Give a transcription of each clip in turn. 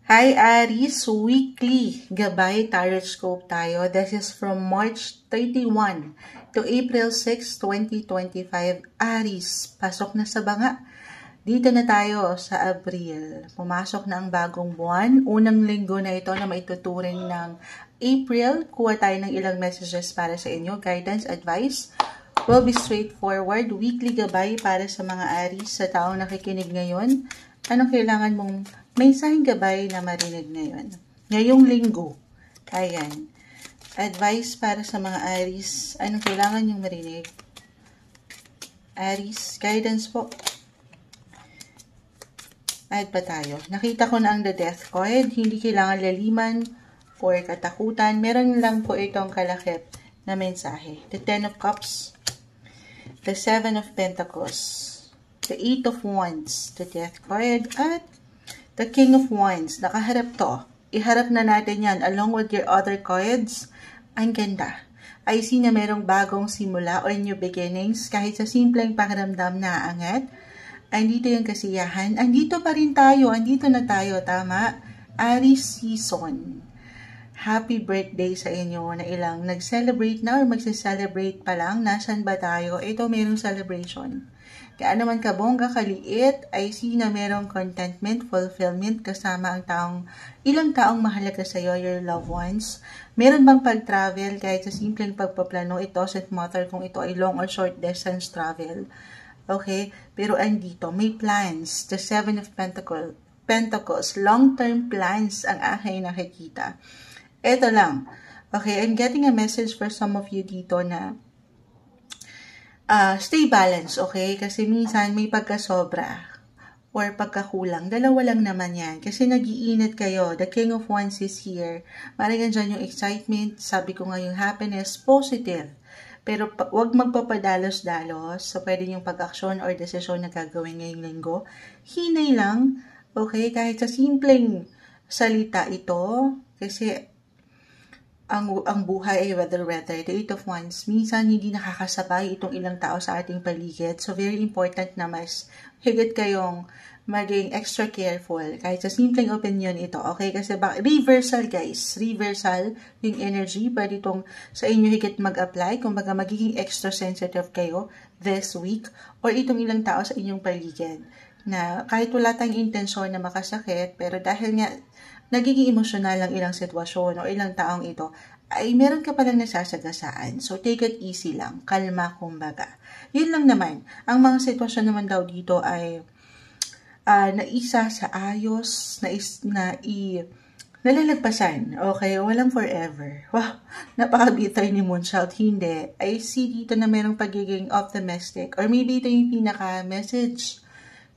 Hi Aries, weekly gabay tarot tayo. This is from March 31 to April 6, 2025. Aries, pasok na sa banga. Dito na tayo sa Abril. Pumasok na ang bagong buwan. Unang linggo na ito na maituturing ng April. Kuha tayo ng ilang messages para sa inyo. Guidance, advice. Will be straightforward. Weekly gabay para sa mga Aries sa taong nakikinig ngayon. Anong kailangan mong mensaheng gabay na marinig ngayon? Ngayong linggo. Ayan. Advice para sa mga Aries. Anong kailangan nyong marinig? Aries, guidance po. Add pa tayo. Nakita ko na ang the death card. Hindi kailangan laliman or katakutan. Meron lang po itong kalakip na mensahe. The Ten of Cups. The Seven of Pentacles. The Eight of Wands, the Death card, at the King of Wands. Nakaharap to. Iharap na natin yan along with your other cards. Ang ganda. I see na merong bagong simula or new beginnings. Kahit sa simpleng pakiramdam na angat. Andito yung kasiyahan. Andito pa rin tayo. Andito na tayo. Tama? Aries season. Happy birthday sa inyo na ilang nag-celebrate na or magse-celebrate pa lang. Nasaan ba tayo? Ito merong celebration. Kaya naman kabongga, kaliit, I see na merong contentment, fulfillment, kasama ang ilang taong mahalaga sa iyo, your loved ones. Meron bang pag-travel, kahit sa simpleng pagpaplano, it doesn't matter kung ito ay long or short distance travel. Okay? Pero andito, may plans, the Seven of Pentacles, long-term plans ang aking nakikita. Ito lang. Okay, I'm getting a message for some of you dito na stay balanced, okay? Kasi minsan may pagkasobra or pagkakulang. Dalawa lang naman yan. Kasi nag-iinit kayo. The King of Wands is here. Maraming dyan yung excitement. Sabi ko nga yung happiness, positive. Pero wag magpapadalos-dalos. So, pwede yung pag-aksyon or desisyon na gagawin ngayong linggo. Hinay lang, okay? Kahit sa simpleng salita ito. Kasi ang buhay ay weather. The Eight of Wands, minsan hindi nakakasabay itong ilang tao sa ating paligid. So, very important na mas higit kayong maging extra careful. Kahit sa simpleng opinion ito, okay? Kasi reversal, guys. Reversal yung energy. Pwede itong sa inyo higit mag-apply. Kung baga magiging extra sensitive kayo this week or itong ilang tao sa inyong paligid. Na kahit wala tayong intensyon na makasakit, pero dahil nga nagiging emosyonal ang ilang sitwasyon o ilang taong ito, ay meron ka palang nasasagasaan. So, take it easy lang. Kalma, kumbaga. Yun lang naman. Ang mga sitwasyon naman daw dito ay naisa sa ayos, nalalagpasan. Okay, walang forever. Wow, napaka-bitter ni Moonchild. Hindi. I see dito na merong pagiging optimistic. Or maybe ito yung pinaka-message.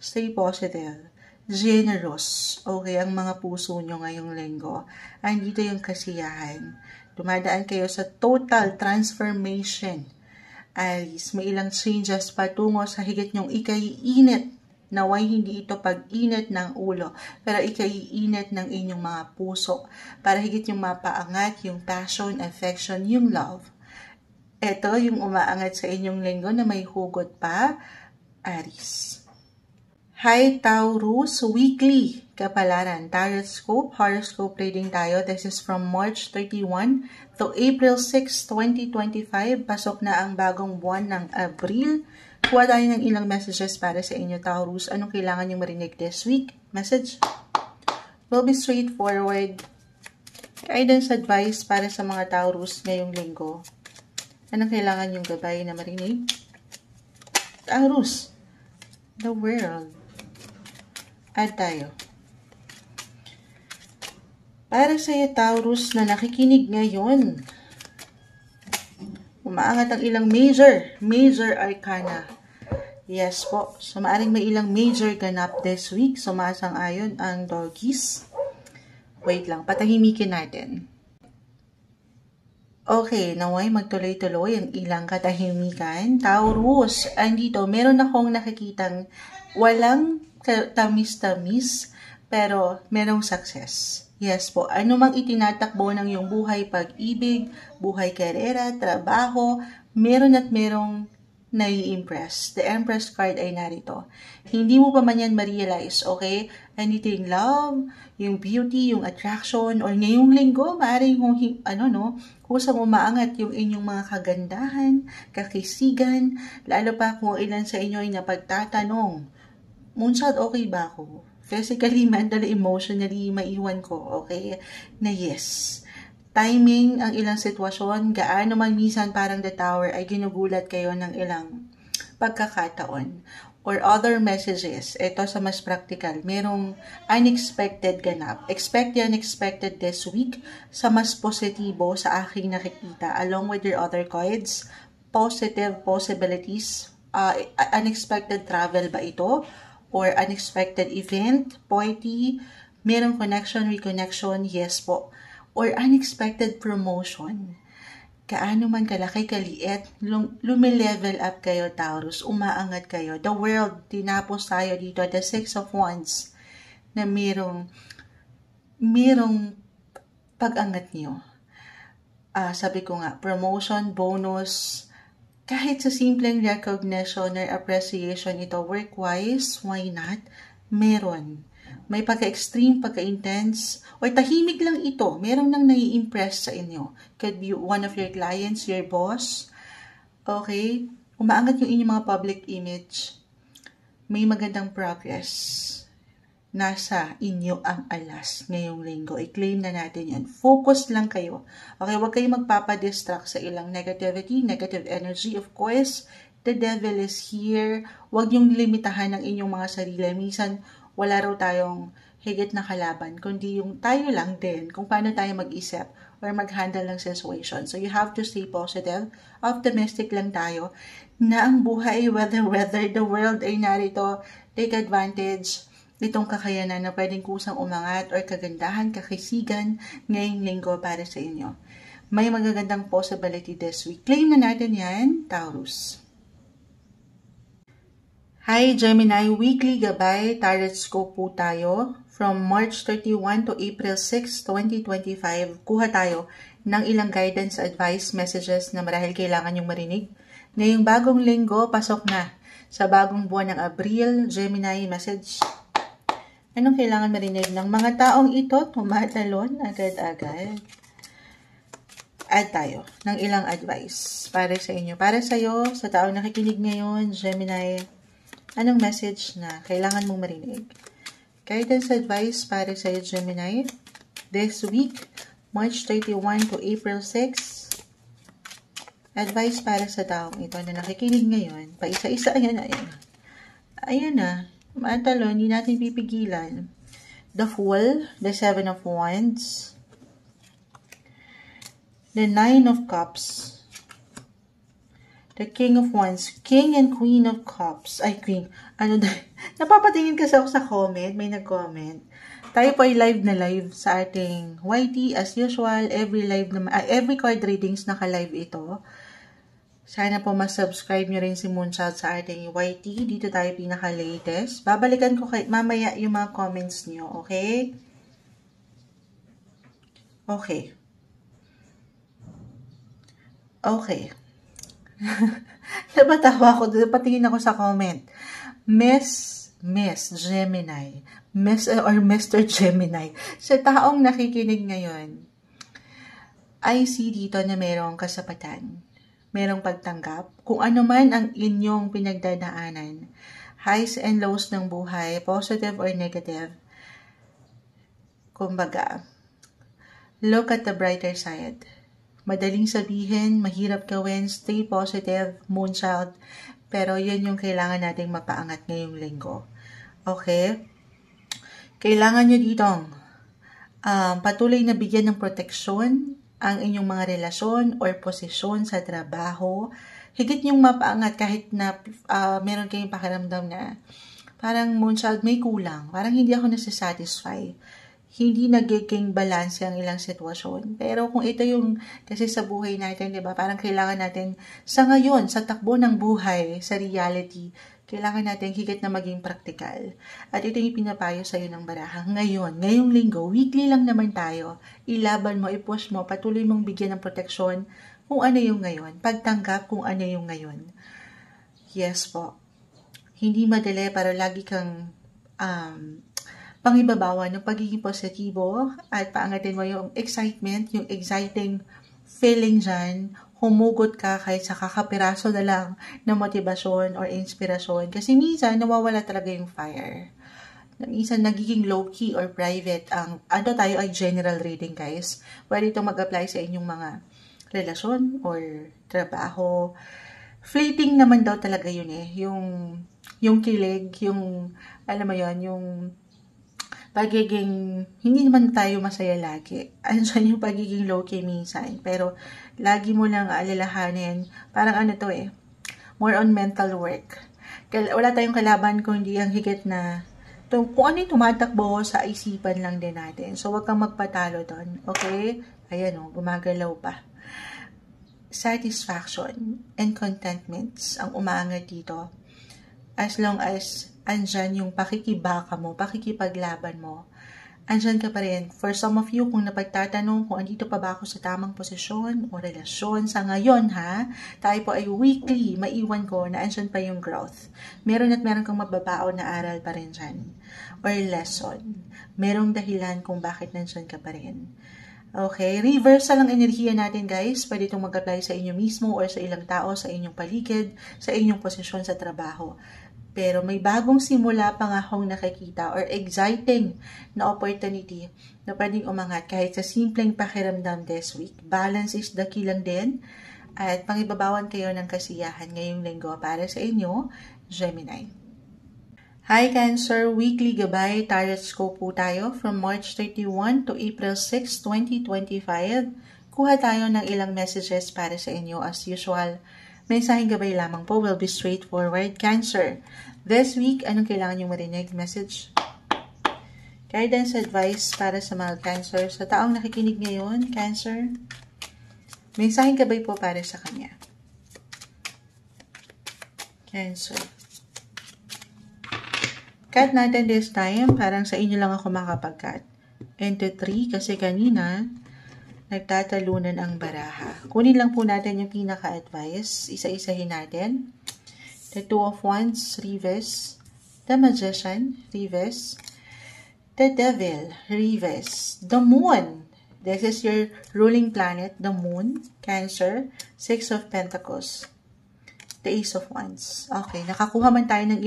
Stay positive. Generous. Okay, ang mga puso nyo ngayong linggo. Andito yung kasiyahan. Dumadaan kayo sa total transformation. Aries, may ilang changes patungo sa higit nyong ikaiinit. Naway hindi ito pag-init ng ulo, pero ikaiinit ng inyong mga puso. Para higit yung mapaangat, yung passion, affection, yung love. Ito yung umaangat sa inyong linggo na may hugot pa. Aries. Hi Taurus, weekly kapalaran, tarot scope, horoscope reading tayo. This is from March 31 to April 6, 2025. Pasok na ang bagong buwan ng Abril. Kuha tayo ng ilang messages para sa inyo, Taurus. Anong kailangan nyo marinig this week? Message will be straightforward. Guidance, advice para sa mga Taurus ngayong linggo. Anong kailangan yung gabay na marinig? Taurus, the world. Add tayo. Para sa iyo, Taurus, na nakikinig ngayon, umaangat ang ilang major arcana. Yes po. So, maaring may ilang major ganap this week. Sumasang-ayon ang doggies. Wait lang, patahimikin natin. Okay, naway magtuloy-tuloy ang ilang katahimikan. Taurus, andito, meron akong nakikitang walang tamis-tamis, pero merong success. Yes po, ano mang itinatakbo ng iyong buhay, pag-ibig, buhay karera, trabaho, meron at merong nai-impress. The Empress card ay narito. Hindi mo pa man yan ma-realize, okay? Anything love, yung beauty, yung attraction, or ngayong linggo, maaaring kusang umaangat yung inyong mga kagandahan, kakisigan, lalo pa kung ilan sa inyo ay napagtatanong, Moonchild, okay ba ako? Physically, mentally, emotionally, maiwan ko, okay? Na yes. Timing ang ilang sitwasyon, gaano man minsan parang the tower ay ginugulat kayo ng ilang pagkakataon. Or other messages, ito sa mas practical, merong unexpected ganap. Expect the unexpected this week sa mas positibo sa aking nakikita. Along with your other cards, positive possibilities, unexpected travel ba ito? Or unexpected event, party, merong connection, reconnection, yes po. Or unexpected promotion. Kaano man kalaki, kaliit, lumilevel up kayo, Taurus, umaangat kayo. The world, tinapos tayo dito, the Six of Wands, na merong pag-angat niyo. Sabi ko nga, promotion, bonus, kahit sa simpleng recognition or appreciation ito, work-wise, why not? Meron. May pagka-extreme, pagka-intense, or tahimik lang ito. Meron nang nai-impress sa inyo. Could be one of your clients, your boss. Okay? Umaangat yung inyong mga public image. May magandang progress. Nasa inyo ang alas ngayong linggo. I-claim na natin yan. Focus lang kayo. Okay, huwag kayong magpapadistract sa ilang negativity, negative energy. Of course, the devil is here. Huwag yung limitahan ng inyong mga sarili. Minsan, wala raw tayong higit na kalaban, kundi yung tayo lang din kung paano tayo mag-isip or mag-handle ng situation. So, you have to stay positive. Optimistic lang tayo na ang buhay, whether the world ay narito, take advantage itong kakayanan na pwedeng kusang umangat or kagandahan, kakisigan ngayong linggo para sa inyo. May magagandang possibility this week. Claim na natin yan, Taurus. Hi Gemini, weekly gabay, tarot scope po tayo. From March 31 to April 6, 2025, kuha tayo ng ilang guidance, advice, messages na marahil kailangan yung marinig. Ngayong bagong linggo, pasok na sa bagong buwan ng Abril, Gemini, message. Anong kailangan marinig ng mga taong ito? Tumatalon agad-agad. Add tayo ng ilang advice para sa inyo. Para sa iyo, sa taong nakikinig ngayon, Gemini, anong message na kailangan mong marinig? Guidance advice para sa iyo, Gemini. This week, March 31 to April 6. Advice para sa taong ito na nakikinig ngayon. Paisa-isa, ayan na, ayan. Ayan na. Matalo, hindi natin pipigilan. The Fool, the Seven of Wands, the Nine of Cups, the King of Wands, King and Queen of Cups. Ay, Queen. Napapatingin kasi ako sa comment. May nag-comment. Tayo po ay live na live sa ating YT. As usual, every card readings naka-live ito. Sana po mas-subscribe nyo rin si Moonchild sa ating YT. Dito tayo pinaka-latest. Babalikan ko mamaya yung mga comments nyo. Okay? Okay. Okay. Napatawa ako, patingin ako sa comment. Miss Gemini, Miss or Mr. Gemini, sa taong nakikinig ngayon, I see dito na merong kasapatan, merong pagtanggap, kung ano man ang inyong pinagdadaanan, highs and lows ng buhay, positive or negative, kumbaga, look at the brighter side. Madaling sabihin, mahirap gawin, stay positive, Moonchild, pero yun yung kailangan nating mapaangat ngayong linggo. Okay? Kailangan nyo ditong patuloy na bigyan ng proteksyon ang inyong mga relasyon or posisyon sa trabaho. Higit yung mapaangat kahit na meron kayong pakiramdam na parang Moonchild may kulang, parang hindi ako nasisatisfy. Hindi nagiging balance ang ilang sitwasyon. Pero kung ito yung, kasi sa buhay natin, diba, parang kailangan natin, sa ngayon, sa takbo ng buhay, sa reality, kailangan natin higit na maging praktikal. At ito yung pinapayo sa'yo ng baraha. Ngayong linggo, weekly lang naman tayo, ilaban mo, i-push mo, patuloy mong bigyan ng proteksyon kung ano yung ngayon. Pagtanggap kung ano yung ngayon. Yes po. Hindi madali pero lagi kang pangibabawan ng pagiging positibo at paangatin mo yung excitement, yung exciting feeling dyan. Humugot ka kahit sa kakapiraso na lang ng motibasyon or inspirasyon. Kasi minsan, nawawala talaga yung fire. Minsan, nagiging low-key or private. Ano tayo ay general reading, guys. Pwede itong mag-apply sa inyong mga relasyon or trabaho. Fleeting naman daw talaga yun eh. Yung kilig, yung, alam mo yun, yung pagiging, hindi naman tayo masaya lagi. Andiyan yung pagiging low-key minsan. Pero, lagi mo lang alalahanin. Parang ano to eh, more on mental work. Wala tayong kalaban kung hindi ang higit na, kung ano yung tumatakbo sa isipan lang din natin. So, wag kang magpatalo doon. Okay? Ayan o, gumagalaw pa. Satisfaction and contentments ang umaangat dito. As long as andyan yung pakikibaka mo, pakikipaglaban mo, andyan ka pa rin. For some of you, kung napagtatanong kung andito pa ba ako sa tamang posisyon o relasyon sa ngayon ha, tayo po ay weekly, maiwan ko na andyan pa yung growth. Meron at meron kang mababao na aral pa rin dyan. Or lesson. Merong dahilan kung bakit nandyan ka pa rin. Okay, reversal ang enerhiya natin guys. Pwede itong mag-apply sa inyo mismo or sa ilang tao, sa inyong paligid, sa inyong posisyon sa trabaho. Pero may bagong simula pa nga akong nakikita or exciting na opportunity na pwedeng umangat kahit sa simpleng pakiramdam this week. Balance is the key lang din at pangibabawan kayo ng kasiyahan ngayong linggo para sa inyo, Gemini. Hi Cancer, weekly gabay tarot scope po tayo from March 31 to April 6, 2025. Kuha tayo ng ilang messages para sa inyo as usual. Mensaheng gabay lamang po will be straightforward. Cancer, this week, anong kailangan nyo marinig? Message? Guidance, advice para sa mga Cancer. Sa taong nakikinig ngayon, Cancer, mensaheng gabay po para sa kanya. Cancer. Cut natin this time. Parang sa inyo lang ako makapag-cut. Into 3 kasi kanina, nagtatalunan ang baraha. Kunin lang po natin yung pinaka-advice. Isa-isahin natin. The Two of Wands, reverse. The Magician, reverse. The Devil, reverse. The Moon. This is your ruling planet, the Moon. Cancer. Six of Pentacles. The Ace of Wands. Okay, nakakuha man tayo ng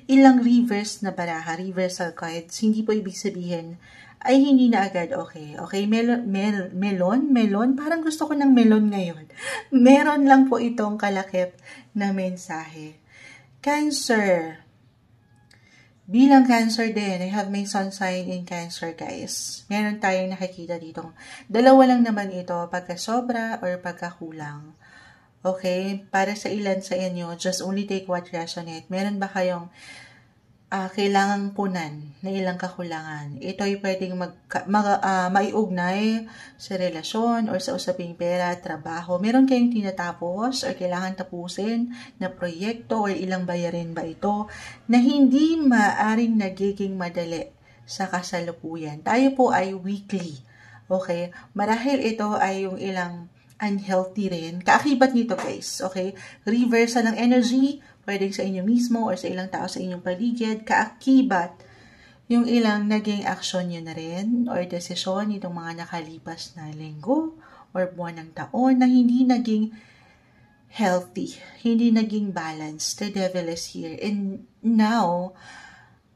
ilang reverse na baraha, reversal cards. Hindi po ibig sabihin ay hindi na agad okay. Okay, melon, parang gusto ko ng melon ngayon. Meron lang po itong kalakip na mensahe. Cancer. Bilang Cancer din, I have my sun sign in Cancer, guys. Meron tayong nakikita dito. Dalawa lang naman ito, pagka-sobra or pagkakulang. Okay, para sa ilan sa inyo, just only take what resonate. Meron ba kayong kailangang punan na ilang kakulangan? Ito ay pwedeng maiugnay sa relasyon or sa usaping pera, trabaho. Meron kayong tinatapos or kailangan tapusin na proyekto or ilang bayarin ba ito na hindi maaring nagiging madali sa kasalukuyan. Tayo po ay weekly. Okay? Marahil ito ay yung ilang unhealthy rin. Kaakibat nito guys. Okay? Reversal ng energy, pwedeng sa inyo mismo or sa ilang tao sa inyong paligid. Kaakibat yung ilang naging aksyon nyo na rin or desisyon itong mga nakalipas na linggo or buwan ng taon na hindi naging healthy, hindi naging balanced. The devil is here. And now,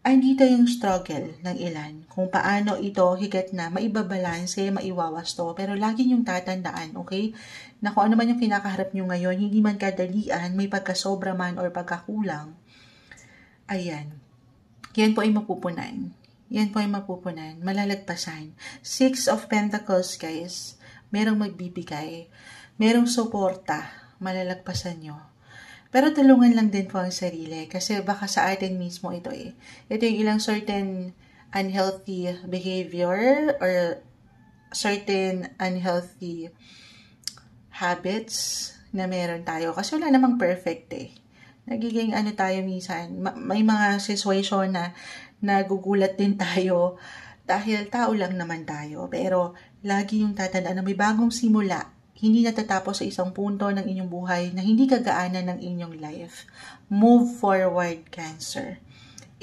andito yung struggle ng ilan kung paano ito higit na maibabalanse, maiwawasto. Pero lagi yung tatandaan, okay? Na kung ano man yung kinakaharap nyo ngayon, hindi man kadalian, may pagkasobra man or pagkakulang. Ayan. Yan po ay mapupunan. Yan po ay mapupunan. Malalagpasan. Six of Pentacles, guys. Merong magbibigay. Merong suporta. Malalagpasan nyo. Pero tulungan lang din po ang sarili kasi baka sa atin mismo ito eh. Ito yung ilang certain unhealthy behavior or certain unhealthy habits na meron tayo. Kasi wala namang perfect eh. Nagiging ano tayo minsan, may mga situation na nagugulat din tayo dahil tao lang naman tayo. Pero lagi yung tatandaan na may bagong simula. hindi natatapos sa isang punto ng inyong buhay na hindi kagaanan ng inyong life. Move forward, Cancer.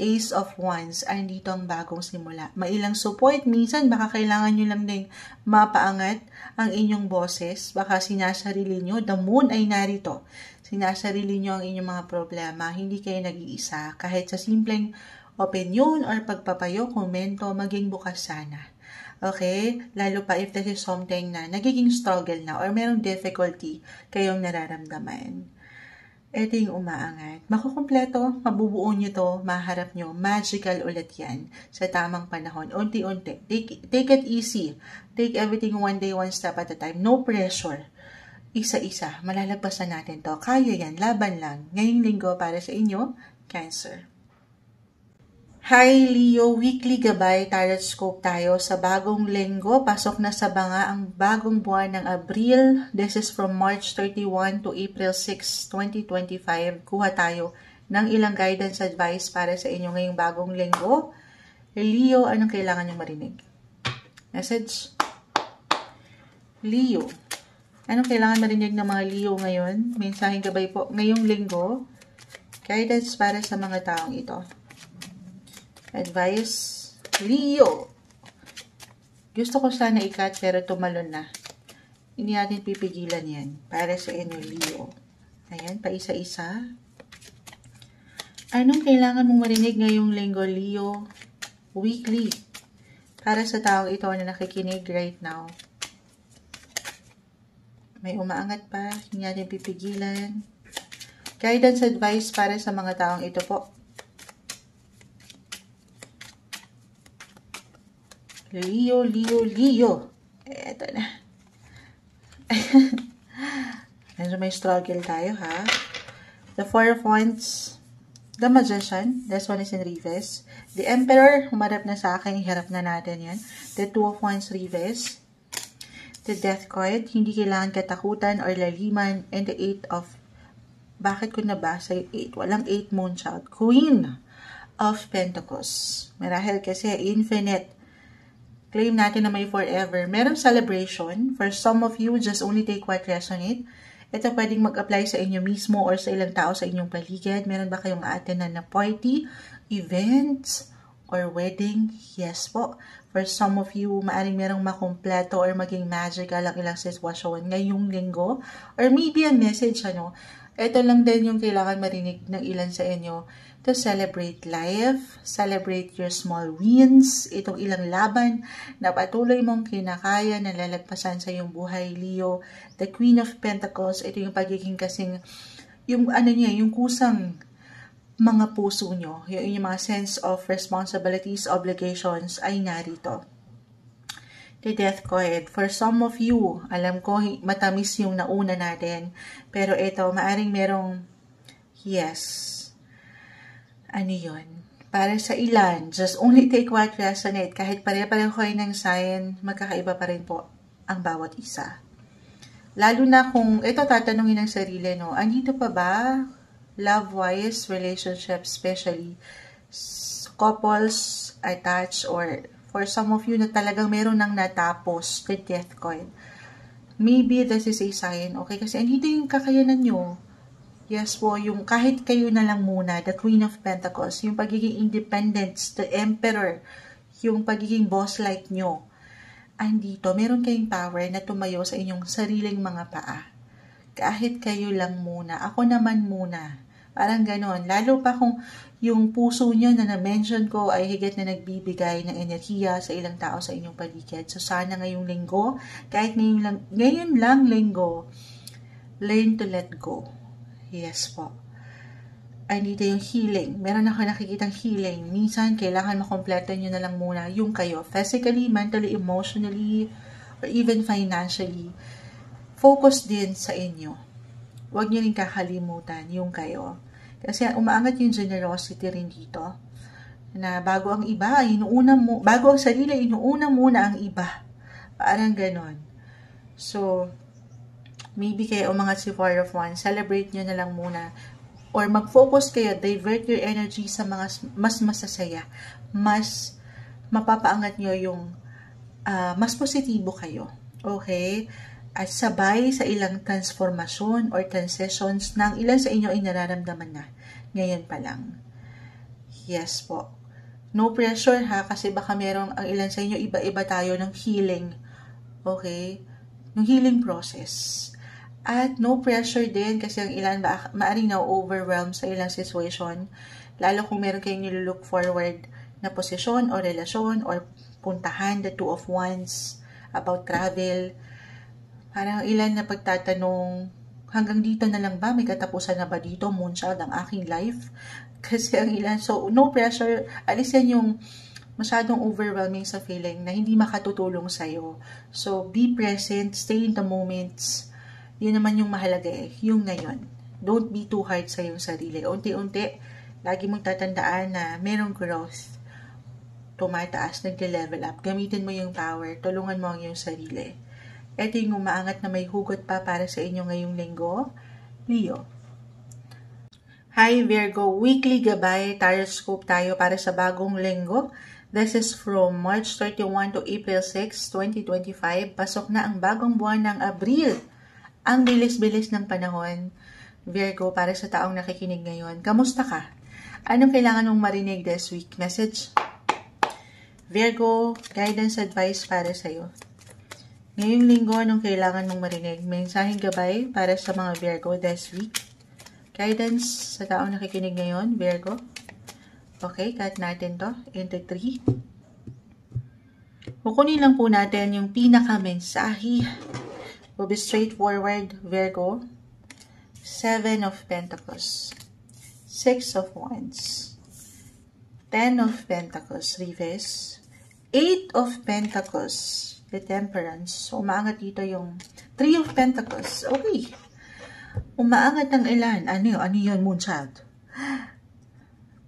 Ace of Wands, ay dito ang bagong simula. Mailang support, minsan baka kailangan nyo lang din mapaangat ang inyong boses. Baka sinasarili nyo, the moon ay narito. Sinasarili nyo ang inyong mga problema, hindi kayo nag-iisa. Kahit sa simpleng opinion or pagpapayo, komento, maging bukas sana. Okay? Lalo pa if this is something na nagiging struggle na or merong difficulty kayong nararamdaman. Ito yung umaangat. Makukumpleto, mabubuo nyo to, maharap nyo, magical ulit yan sa tamang panahon. Unti-unti. Take it easy. Take everything one day, one step at a time. No pressure. Isa-isa. Malalagpasan natin to. Kaya yan. Laban lang. Ngayong linggo para sa inyo, Cancer. Hi Leo, weekly gabay tarot scope tayo sa bagong linggo. Pasok na sa banga ang bagong buwan ng Abril. This is from March 31 to April 6, 2025. Kuha tayo ng ilang guidance advice para sa inyo ngayong bagong linggo. Leo, anong kailangan niyong marinig? Message? Leo, anong kailangan marinig ng mga Leo ngayon? Mensaheng gabay po ngayong linggo. Guidance para sa mga taong ito. Advice, Leo. Gusto ko sana ikat pero tumalon na. Hindi natin pipigilan yan. Para sa inyo, Leo. Ayan, pa isa-isa. Anong kailangan mong marinig ngayong linggo, Leo? Weekly. Para sa taong ito na nakikinig right now. May umaangat pa. Hindi natin pipigilan. Guidance advice para sa mga taong ito po. Leo, Leo, Leo. Eto na. Medyo may struggle tayo, ha? The Four of Wands. The Magician. This one is in reverse. The Emperor. Humarap na sa akin. Iharap na natin yan. The Two of Wands reverse. The Death card. Hindi kailangan katakutan or laliman. And the Eight of... Bakit ko nabasa yung 8? Walang 8 Moonchild. Queen of Pentacles. Marahil kasi infinite. Claim natin na may forever. Merong celebration. For some of you, just only take what resonate. Ito pwedeng mag-apply sa inyo mismo or sa ilang tao sa inyong paligid. Meron ba kayong a-attendan na party, events, or wedding? Yes po. For some of you, maaring merong makumpleto or maging magical ang ilang sitwasyon ngayong linggo. Or maybe a message, ano. Ito lang din yung kailangan marinig ng ilan sa inyo. To celebrate life, celebrate your small wins, itong ilang laban na patuloy mong kinakaya na lalagpasan sa iyong buhay, Leo. The Queen of Pentacles, ito yung pagiging kasing, yung ano niya, yung kusang mga puso nyo, yung mga sense of responsibilities, obligations ay narito. The Death card. For some of you, alam ko matamis yung nauna natin, pero ito, maaring merong yes. Ano yun? Para sa ilan, just only take what resonate. Kahit pare-pareho kayo ng sign, magkakaiba pa rin po ang bawat isa. Lalo na kung, ito tatanungin ng sarili, no? Andito pa ba? Love-wise, relationship, especially couples, attached, or for some of you na talagang meron nang natapos, the Death card. Maybe this is a sign, okay? Kasi andito yung kakayanan nyo. Yes po, yung kahit kayo na lang muna, the Queen of Pentacles, yung pagiging independence, the Emperor, yung pagiging boss-like nyo, andito, meron kayong power na tumayo sa inyong sariling mga paa. Kahit kayo lang muna, ako naman muna. Parang ganon. Lalo pa kung yung puso nyo na na-mention ko ay higit na nagbibigay ng enerhiya sa ilang tao sa inyong paligid. So sana ngayong linggo, kahit ngayon lang linggo, learn to let go. Yes po. Ay, dito yung healing. Meron ako nakikitang healing. Minsan, kailangan makompleto nyo na lang muna yung kayo. Physically, mentally, emotionally, or even financially. Focus din sa inyo. Huwag nyo rin kakalimutan yung kayo. Kasi umaangat yung generosity rin dito. Na bago ang iba, bago ang sarili, inuuna muna ang iba. Parang ganon. So, maybe kayo umangat si Four of Wands, celebrate nyo na lang muna. Or mag-focus kayo, divert your energy sa mga mas masasaya. Mas mapapaangat nyo yung, mas positibo kayo. Okay? at sabay sa ilang transformasyon or transitions ng ilan sa inyo ay nararamdaman na ngayon pa lang. Yes po. No pressure ha, kasi baka merong ang ilan sa inyo, iba-iba tayo ng healing. Okay? Ng healing process. At no pressure din kasi ang ilan maaring na-overwhelm sa ilang situation. Lalo kung meron kayong nilook forward na posisyon o relasyon or puntahan, the Two of Wands, about travel. Parang ilan na pagtatanong, hanggang dito na lang ba? May katapusan na ba dito, Moonchild, ang aking life? Kasi ang ilan, so no pressure, alisin yung masyadong overwhelming sa feeling na hindi makatutulong sa'yo. So be present, stay in the moments. Yun naman yung mahalaga yung ngayon. Don't be too hard sa yung sarili. Unti-unti, lagi mong tatandaan na merong growth. Tumataas, nagle-level up. Gamitin mo yung power, tulungan mo ang iyong sarili. Ito yung umaangat na may hugot pa para sa inyo ngayong linggo, Leo. Hi Virgo, weekly gabay, taroscope tayo para sa bagong linggo. This is from March 31 to April 6, 2025. Pasok na ang bagong buwan ng Abril. Ang bilis-bilis ng panahon, Virgo, para sa taong nakikinig ngayon. Kamusta ka? Anong kailangan mong marinig this week? Message? Virgo, guidance advice para sa'yo. Ngayong linggo, anong kailangan mong marinig? Mensaheng gabay para sa mga Virgo this week. Guidance sa taong nakikinig ngayon, Virgo. Okay, cut natin to into 3. Kukunin lang po natin yung pinaka-mensahe. We'll be straightforward, Virgo. 7 of Pentacles. 6 of Wands. 10 of Pentacles, reverse. 8 of Pentacles. The Temperance. So, umaangat dito yung 3 of Pentacles. Okay. Umaangat ng ilan. Ano yun, Moonchild?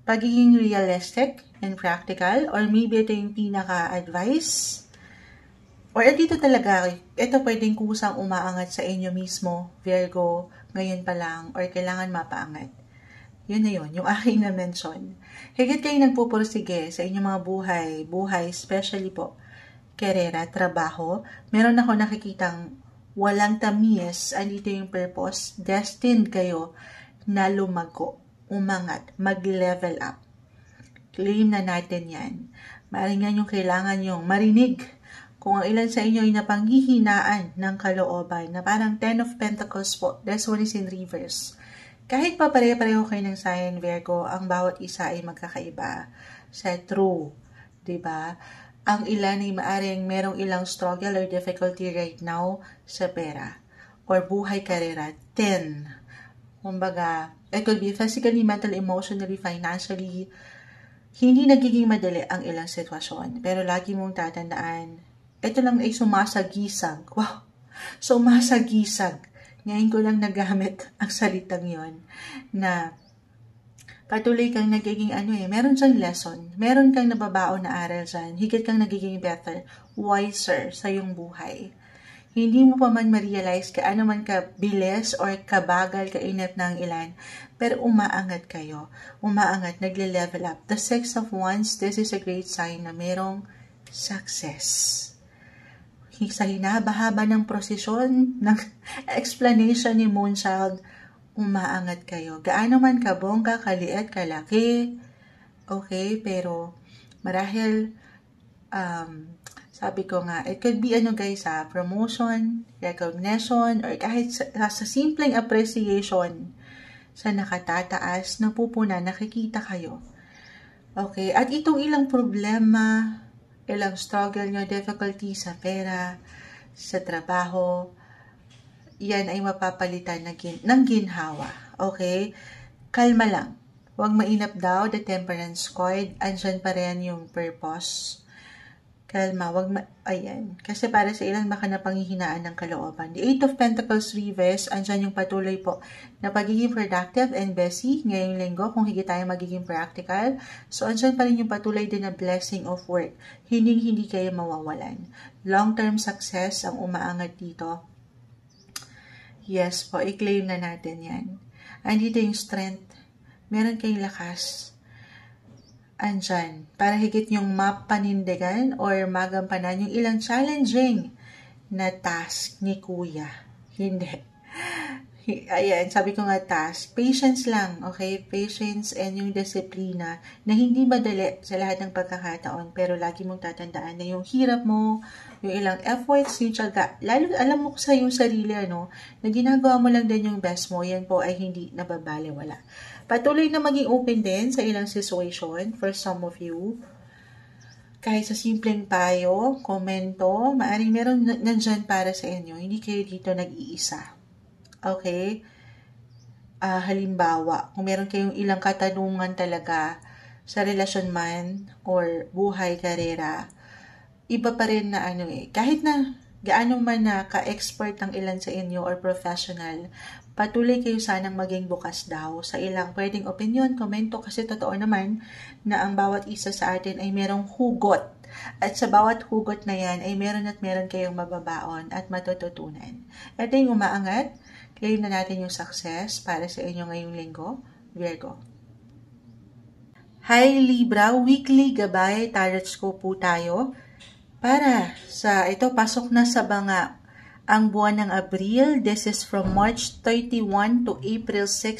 Pagiging realistic and practical, or maybe ito yung pinaka-advice, or dito talaga, ito pwedeng kusang umaangat sa inyo mismo, Virgo, ngayon pa lang, or kailangan mapaangat. Yun na yun, yung aking na-mention. Higit kayo nagpupursige sa inyong mga buhay, especially po, karera, trabaho, meron ako nakikitang walang tamis, andito yung purpose, destined kayo na lumago, umangat, mag-level up. Claim na natin yan. Maaaring yan yung kailangan yung marinig kung ang ilan sa inyo ay napanghihinaan ng kalooban na parang 10 of Pentacles po. This one is in reverse. Kahit pa pare-pareho kayo ng sign, Virgo, ang bawat isa ay magkakaiba sa true. Diba? Ang ilan ay maaaring merong ilang struggle or difficulty right now sa pera or buhay karera. 10. Kumbaga, it could be physically, mentally, emotionally, financially. Hindi nagiging madali ang ilang sitwasyon. Pero lagi mong tatandaan, ito lang ay sumasagisag. Wow! Sumasagisag. Ngayon ko lang nagamit ang salitang yon na patuloy kang nagiging meron siyang lesson. Meron kang nababaon na aral dyan. Higit kang nagiging better, wiser sa iyong buhay. Hindi mo pa man ma-realize ano man kabilis or kabagal, kainip ng ilan, pero umaangat kayo. Umaangat, nagle-level up. The 6 of Wands, this is a great sign na merong success. Sa hinaba-haba ng prosesyon, ng explanation ni Moonchild, umaangat kayo. Gaano man kabongga, kaliit, kalaki, okay, pero marahil, sabi ko nga, it could be promotion, recognition, or kahit sa simpleng appreciation sa nakatataas, napupunan, nakikita kayo. Okay, at itong ilang problema, ilang struggle nyo, difficulty sa pera, sa trabaho, yan ay mapapalitan ng ginhawa. Okay? Kalma lang. Huwag mainap daw, the Temperance card. Andyan pa rin yung purpose. Kalma, ayan. Kasi para sa ilan, baka napanghihinaan ng kalooban. The 8 of Pentacles reverse, andyan yung patuloy po na pagiging productive and busy ngayong linggo, kung higit tayo magiging practical. So, andyan pa rin yung patuloy din na blessing of work. Hindi kayo mawawalan. Long-term success ang umaangat dito. Yes po, i-claim na natin yan. Andito yung strength. Meron kayong lakas. Andyan. Para higit yung mapanindigan or magampanan yung ilang challenging na task ni kuya. Hindi. Ayan, sabi ko nga task. Patience lang, okay? Patience and yung disiplina na hindi madali sa lahat ng pagkakataon. Pero lagi mong tatandaan na yung hirap mo, yung ilang efforts, yung tiyaga. Lalo alam mo sa yung sarili, ano, na ginagawa mo lang din yung best mo, yan po ay hindi nababaliwala. Patuloy na maging open din sa ilang situation for some of you. Kahit sa simpleng payo, komento, maaaring meron nandyan para sa inyo. Hindi kayo dito nag-iisa. Okay? Halimbawa, kung meron kayong ilang katanungan talaga sa relasyon man or buhay, karera, iba pa rin na kahit na gaano man na ka-expert ang ilan sa inyo or professional, patuloy kayo sanang maging bukas daw sa ilang pwedeng opinion, komento, kasi totoo naman na ang bawat isa sa atin ay merong hugot. At sa bawat hugot na yan ay meron kayong mababaon at matututunan. Ito yung umaangat. Claim na natin yung success para sa inyo ngayong linggo, Virgo. Hi Libra, weekly gabay tarot scope po tayo. Para sa ito, pasok na sa banga ang buwan ng Abril. This is from March 31 to April 6,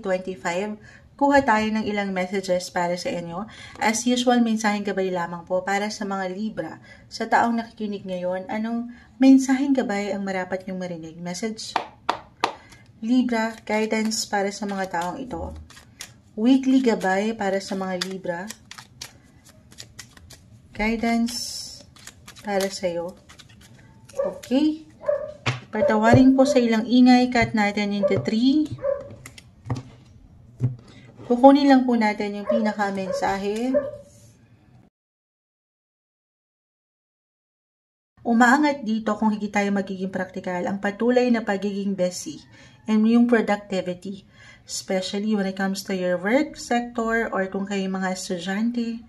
2025. Kuha tayo ng ilang messages para sa inyo. As usual, mensaheng gabay lamang po para sa mga Libra. Sa taong nakikinig ngayon, anong mensaheng gabay ang marapat yung marinig? Message? Libra, guidance para sa mga taong ito. Weekly gabay para sa mga Libra. Guidance para sa iyo. Okay. Patawarin po sa ilang ingay. Cut natin into 3. Kukunin lang po natin yung pinaka-mensahe. Umaangat dito kung higit tayo magiging praktikal ang patuloy na pagiging busy and yung productivity, especially when it comes to your work sector or kung kayo mga estudyante.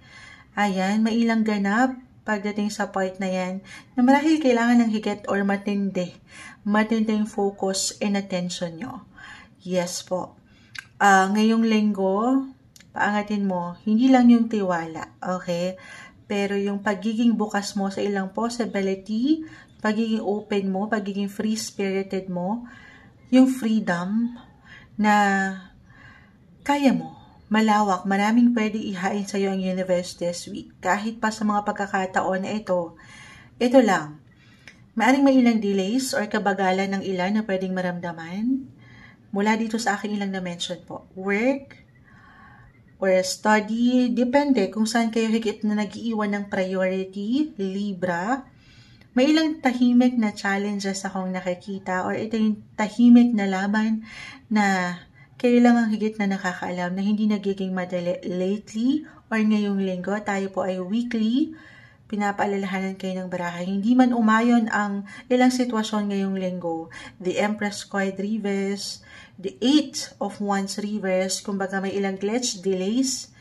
Ayan, may ilang ganap pagdating sa point na yan na marahil kailangan ng higit or matinding focus and attention nyo. Yes po. Ngayong linggo, paangatin mo, hindi lang yung tiwala, okay? Pero yung pagiging bukas mo sa ilang possibility, pagiging open mo, pagiging free-spirited mo, yung freedom na kaya mo, malawak, maraming pwede ihain sa iyo ang universe this week. Kahit pa sa mga pagkakataon na ito lang. Maaring may ilang delays or kabagalan ng ilan na pwedeng maramdaman. Mula dito sa aking ilang na-mention po. Work or study, depende kung saan kayo higit na nag-iiwan ng priority, Libra. May ilang tahimik na challenges akong nakikita or ito yung tahimik na laban na kayo lang ang higit na nakakaalam na hindi nagiging madali lately or ngayong linggo. Tayo po ay weekly. Pinapaalalahanan kayo ng baraha. Hindi man umayon ang ilang sitwasyon ngayong linggo. The Empress Card reverse, the 8 of Wands reverse, kumbaga may ilang glitch, delays,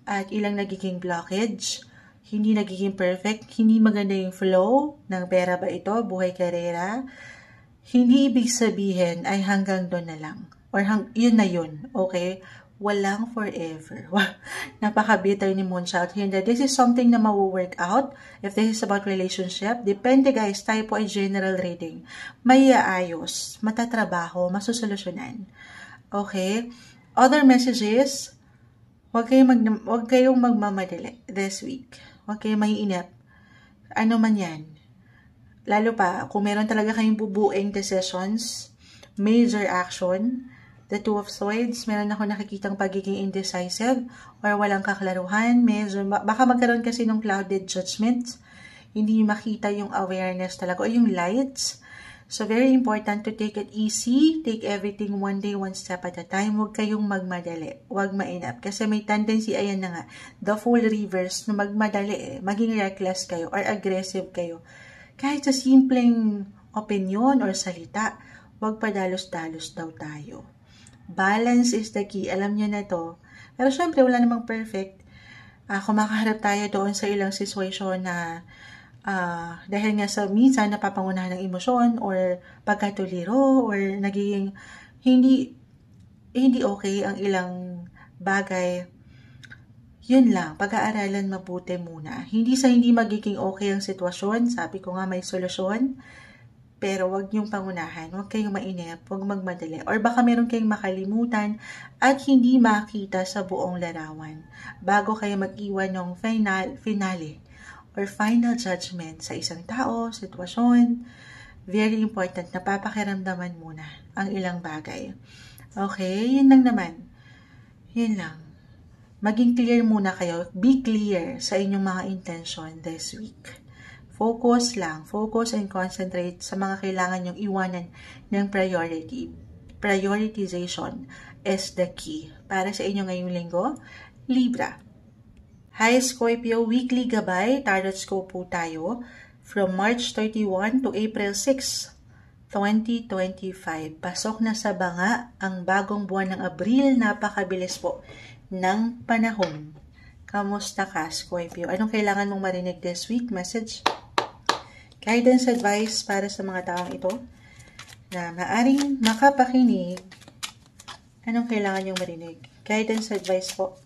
at ilang nagiging blockage. Hindi nagiging perfect, hindi maganda yung flow ng pera ba ito, buhay karera. Hindi ibig sabihin ay hanggang doon na lang. Or yun na yun, okay? Walang forever. Napaka-bitter ni Moonchild. Hindi, this is something na mawo-work out. If this is about relationship, depende guys, tayo po ay general reading. May aayos, matatrabaho, masusolusyonan. Okay? Other messages, huwag kayong magmamadali this week. Huwag kayong maiinip. Ano man yan. Lalo pa, kung meron talaga kayong bubuing decisions, major action, the Two of Swords, meron ako nakikitang pagiging indecisive or walang kaklaruhan. Baka magkaroon kasi ng clouded judgment. Hindi makita yung awareness talaga o yung lights. So, very important to take it easy. Take everything one day, one step at a time. Huwag kayong magmadali. Huwag mainap. Kasi may tendency, ayan na nga, the full reverse, na magmadali maging reckless kayo or aggressive kayo. Kahit sa simpleng opinion or salita, huwag padalos-dalos daw tayo. Balance is the key. Alam nyo na to. Pero syempre, wala namang perfect. Kumakaharap tayo doon sa ilang situation na dahil nga sa minsan napapangunahan ng emosyon or pagkatuliro or nagiging hindi okay ang ilang bagay. Yun lang, pag-aaralan mabuti muna. Hindi magiging okay ang sitwasyon, sabi ko nga may solusyon. Pero wag niyong pangunahan, wag kayong mainip, wag magmadali. Or baka meron kayong makalimutan at hindi makita sa buong larawan bago kayo mag-iwan ng finale or final judgment sa isang tao, sitwasyon. Very important na papakiramdaman muna ang ilang bagay. Okay, yun lang naman. Yun lang. Maging clear muna kayo. Be clear sa inyong mga intention this week. Focus lang. Focus and concentrate sa mga kailangan nyong iwanan ng priority. Prioritization is the key. Para sa inyo ngayong linggo, Libra. Hi Scorpio, weekly gabay. Tarot scope po tayo from March 31 to April 6, 2025. Pasok na sa banga ang bagong buwan ng Abril. Napakabilis po ng panahon. Kamusta ka, Scorpio? Anong kailangan mong marinig this week? Message? Guidance, advice para sa mga taong ito na maaring makapakinig. Anong kailangan yung marinig? Guidance, advice po.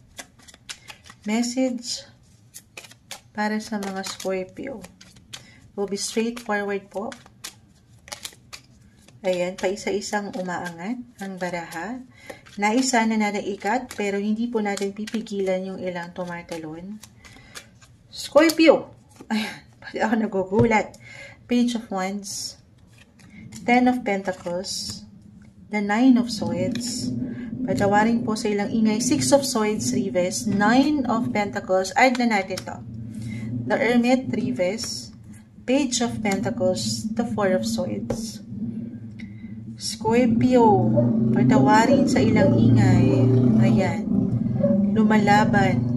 Message para sa mga Scorpio. Will be straightforward po. Ayan, paisa-isang umaangat ang baraha. Naisa na naikat, pero hindi po natin pipigilan yung ilang tumatalon. Scorpio! Ayan, pati ako nagugulat. Page of Wands, 10 of Pentacles, the 9 of Swords. Patawarin po sa ilang ingay, 6 of Swords, Reverse, 9 of Pentacles. Add na natin to. The Hermit, Reverse, Page of Pentacles, the 4 of Swords. Scorpio, patawarin sa ilang ingay. Ayan, lumalaban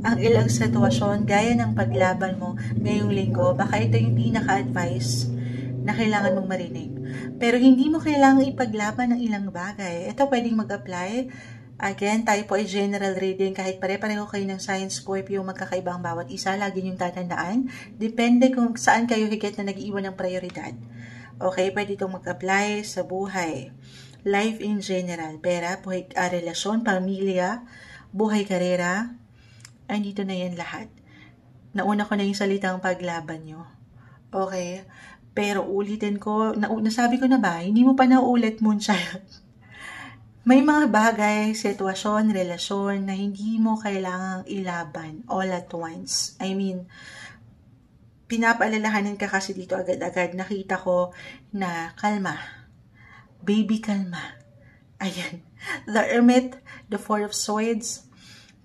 ang ilang sitwasyon gaya ng paglaban mo ngayong linggo. Baka ito yung pinaka-advice na kailangan mong marinig. Pero hindi mo kailangan ipaglaban ng ilang bagay. Ito pwedeng mag-apply. Again, tayo po ay general reading. Kahit pare-pareho kayo ng sign, Scorpio, magkakaibang bawat isa. Lagi niyong tatandaan. Depende kung saan kayo higit na nag-iwan ng prioridad. Okay, pwede itong mag-apply sa buhay. Life in general. Pera, buhay, relasyon, pamilya, buhay, karera. Andito na yan lahat. Nauna ko na yung salitang paglaban nyo. Okay? Pero ulitin ko, nasabi ko na ba, hindi mo pa nauulit, Moonchild. May mga bagay, sitwasyon, relasyon na hindi mo kailangang ilaban all at once. I mean, pinapaalalahanan ka kasi dito agad-agad. Nakita ko na kalma. Baby, kalma. Ayan. The Hermit, the 4 of Swords.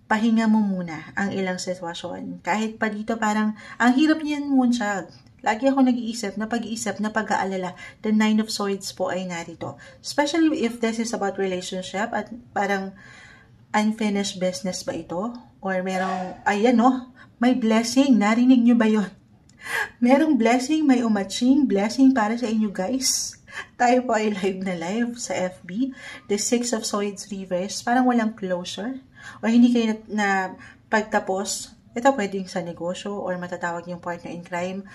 Pahinga mo muna ang ilang sitwasyon. Kahit pa dito parang, ang hirap niyan, Moonchild. Lagi ako nag-iisip, na pag-iisip, na pag-aalala. The 9 of Swords po ay narito. Especially if this is about relationship at parang unfinished business ba ito? Or merong, ayan no, may blessing. Narinig nyo ba yun? Merong blessing, may umatching blessing para sa inyo guys. Tayo po ay live na live sa FB. The 6 of Swords Reverse. Parang walang closure. O hindi kayo na pagtapos. Ito pwedeng sa negosyo or matatawag yung partner in crime,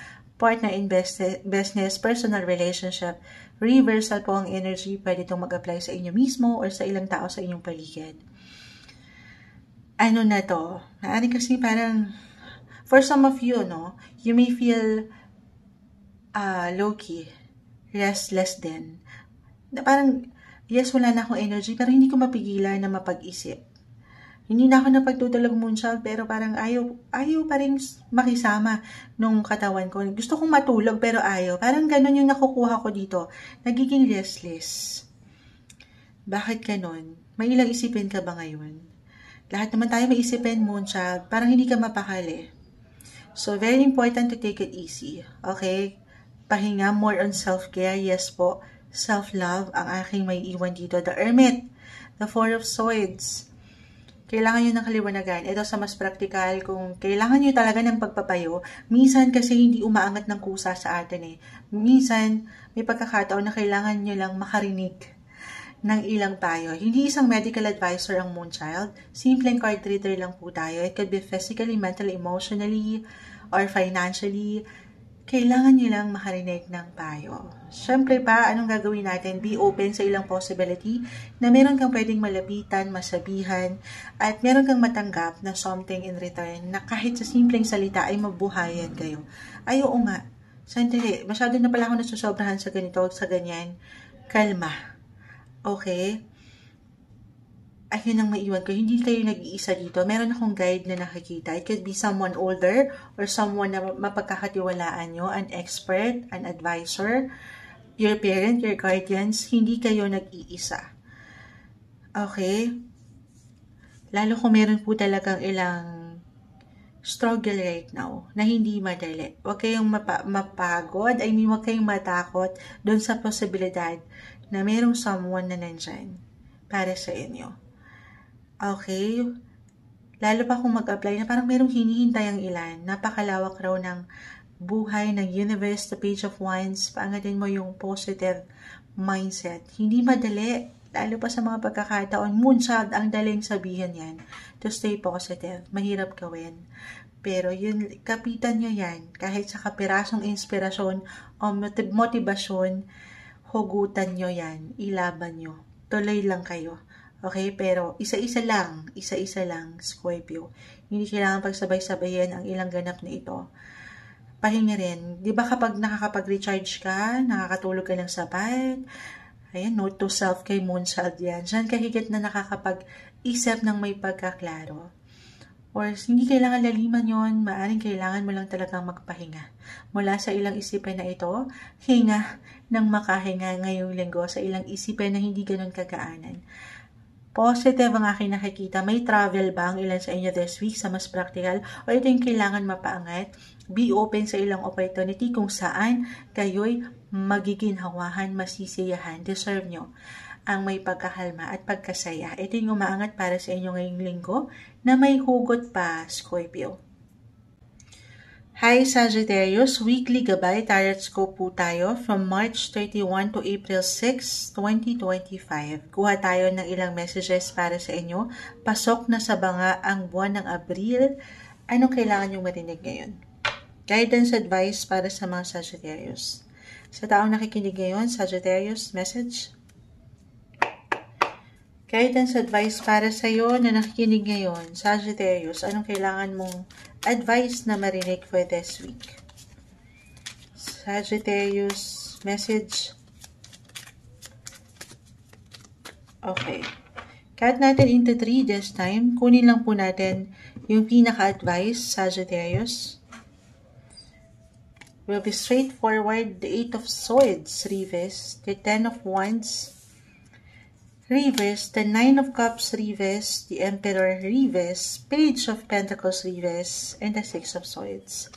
partner in business, personal relationship. Reversal po ang energy. Pwede itong mag-apply sa inyo mismo or sa ilang tao sa inyong paligid. Ano na to? Maaaring kasi parang, for some of you, no, you may feel low-key, restless din. Na parang, yes, wala na akong energy, pero hindi ko mapigilan na mapag-isip. Hindi na ako napagtutulog, Moonchild, pero parang ayaw pa rin makisama nung katawan ko. Gusto kong matulog, pero ayaw. Parang ganun yung nakukuha ko dito. Nagiging restless. Bakit ganun? May ilang isipin ka ba ngayon? Lahat naman tayo may isipin, Moonchild. Parang hindi ka mapakali. So, very important to take it easy. Okay? Pahinga, more on self-care. Yes po. Self-love ang aking may iwan dito. The Hermit. The 4 of Swords. Kailangan nyo ng kaliwanagan. Ito sa mas practical, kung kailangan nyo talaga ng pagpapayo, minsan kasi hindi umaangat ng kusa sa atin eh. Minsan, may pagkakataon na kailangan nyo lang makarinig ng ilang payo. Hindi isang medical advisor ang Moonchild. Simpleng card reader lang po tayo. It could be physically, mentally, emotionally, or financially. Kailangan nyo lang makarinig ng payo. Siyempre pa, anong gagawin natin? Be open sa ilang possibility na meron kang pwedeng malapitan, masabihan, at meron kang matanggap na something in return na kahit sa simpleng salita ay mabuhayan kayo. Ay, oo nga. Sandali, masyado na pala ako nasusobrahan sa ganito, sa ganyan. Kalma. Okay? Ayun ang maiwan ko. Hindi kayo nag-iisa dito. Meron akong guide na nakikita. It could be someone older or someone na mapagkakatiwalaan nyo, an expert, an advisor, your parent, your guardians. Hindi kayo nag-iisa. Okay? Lalo kung meron po talagang ilang struggle right now na hindi madali. Huwag kayong mapagod. Huwag kayong matakot doon sa posibilidad na merong someone na nandyan para sa inyo. Okay? Lalo pa kung mag-apply na parang merong hinihintay ang ilan. Napakalawak raw ng buhay ng universe, the page of wands. Paangatin mo yung positive mindset. Hindi madali. Lalo pa sa mga pagkakataon. Moonshot ang daling sabihin yan. To stay positive. Mahirap gawin. Pero yun, kapitan nyo yan. Kahit sa kapirasong inspirasyon o motivasyon, hugutan nyo yan. Ilaban nyo. Tuloy lang kayo. Okay, pero isa-isa lang, Scorpio. Hindi kailangan pagsabay-sabayin ang ilang ganap na ito. Pahinga rin. Di ba kapag nakakapag-recharge ka, nakakatulog ka ng sapat, ayan, note to self kay Moonchild yan. Diyan kahigit na nakakapag-isip ng may pagkaklaro. Or hindi kailangan laliman yon, maaaring kailangan mo lang talagang magpahinga. Mula sa ilang isipin na ito, hinga ng makahinga ngayong linggo sa ilang isipin na hindi ganun kagaanan. Positive ang aking nakikita. May travel ba ang ilan sa inyo this week sa mas practical? O ito yung kailangan mapaangat? Be open sa ilang opportunity kung saan kayo'y magiginhawahan, masisiyahan. Deserve nyo ang may pagkakalma at pagkasaya. Ito yung umaangat para sa inyo ngayong linggo na may hugot pa, Scorpio. Hi Sagittarius, weekly gabay tarot scope po tayo from March 31 to April 6, 2025. Kuha tayo ng ilang messages para sa inyo. Pasok na sa banga ang buwan ng Abril. Anong kailangan nyo marinig ngayon? Guidance advice para sa mga Sagittarius. Sa taong nakikinig ngayon, Sagittarius, message. Guidance advice para sa iyo na nakikinig ngayon, Sagittarius. Anong kailangan mong advice na marinig for this week? Sagittarius, message. Okay. Cut natin into 3 this time. Kunin lang po natin yung pinaka-advice, Sagittarius. Will be straightforward. The 8 of Swords, reverse. The 10 of Wands, reverse. The 9 of Cups, reverse. The Emperor, reverse. Page of Pentacles, reverse. And the 6 of Swords.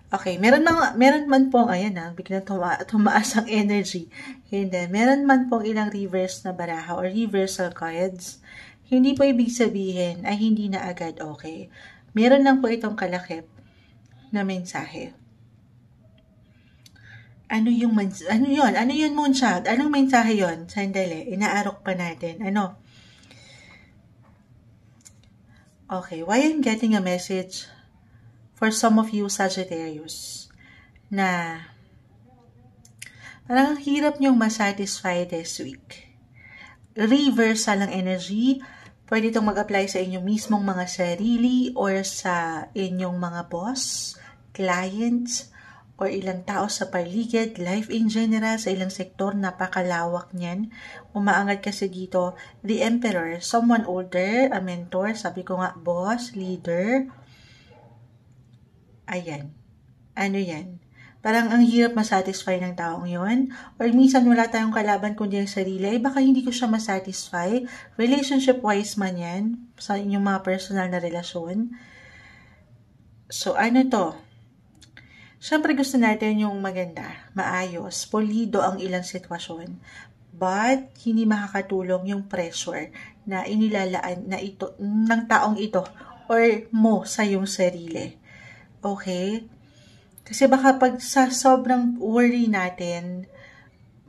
Okay, meron man pong, ayan biglang tumaas ang energy. Hindi, meron man pong ilang reverse na baraha or reversal cards. Hindi po ibig sabihin ay hindi na agad okay. Meron lang po itong kalakip na mensahe. Ano yun, Moonshot? Anong mensahe yun? Sandali, inaarok pa natin. Ano? Okay, why I'm getting a message for some of you Sagittarius na parang hirap nyong masatisfy this week. Reversal ang energy. Pwede itong mag-apply sa inyong mismong mga sarili or sa inyong mga boss, clients, or ilang tao sa paligid, life in general, sa ilang sektor, napakalawak niyan. Umaangat kasi dito, the Emperor, someone older, a mentor, sabi ko nga, boss, leader. Ayan. Ano yan? Parang ang hirap masatisfy ng taong yon. Or minsan wala tayong kalaban kundi ang sarili, baka hindi ko siya masatisfy. Relationship-wise man yan, sa inyong mga personal na relasyon. So, ano to? Siyempre gusto natin yung maganda, maayos, polido ang ilang sitwasyon. But, hindi makakatulong yung pressure na inilalaan na ito, ng taong ito or mo sa yung sarili. Okay? Kasi baka pag sa sobrang worry natin,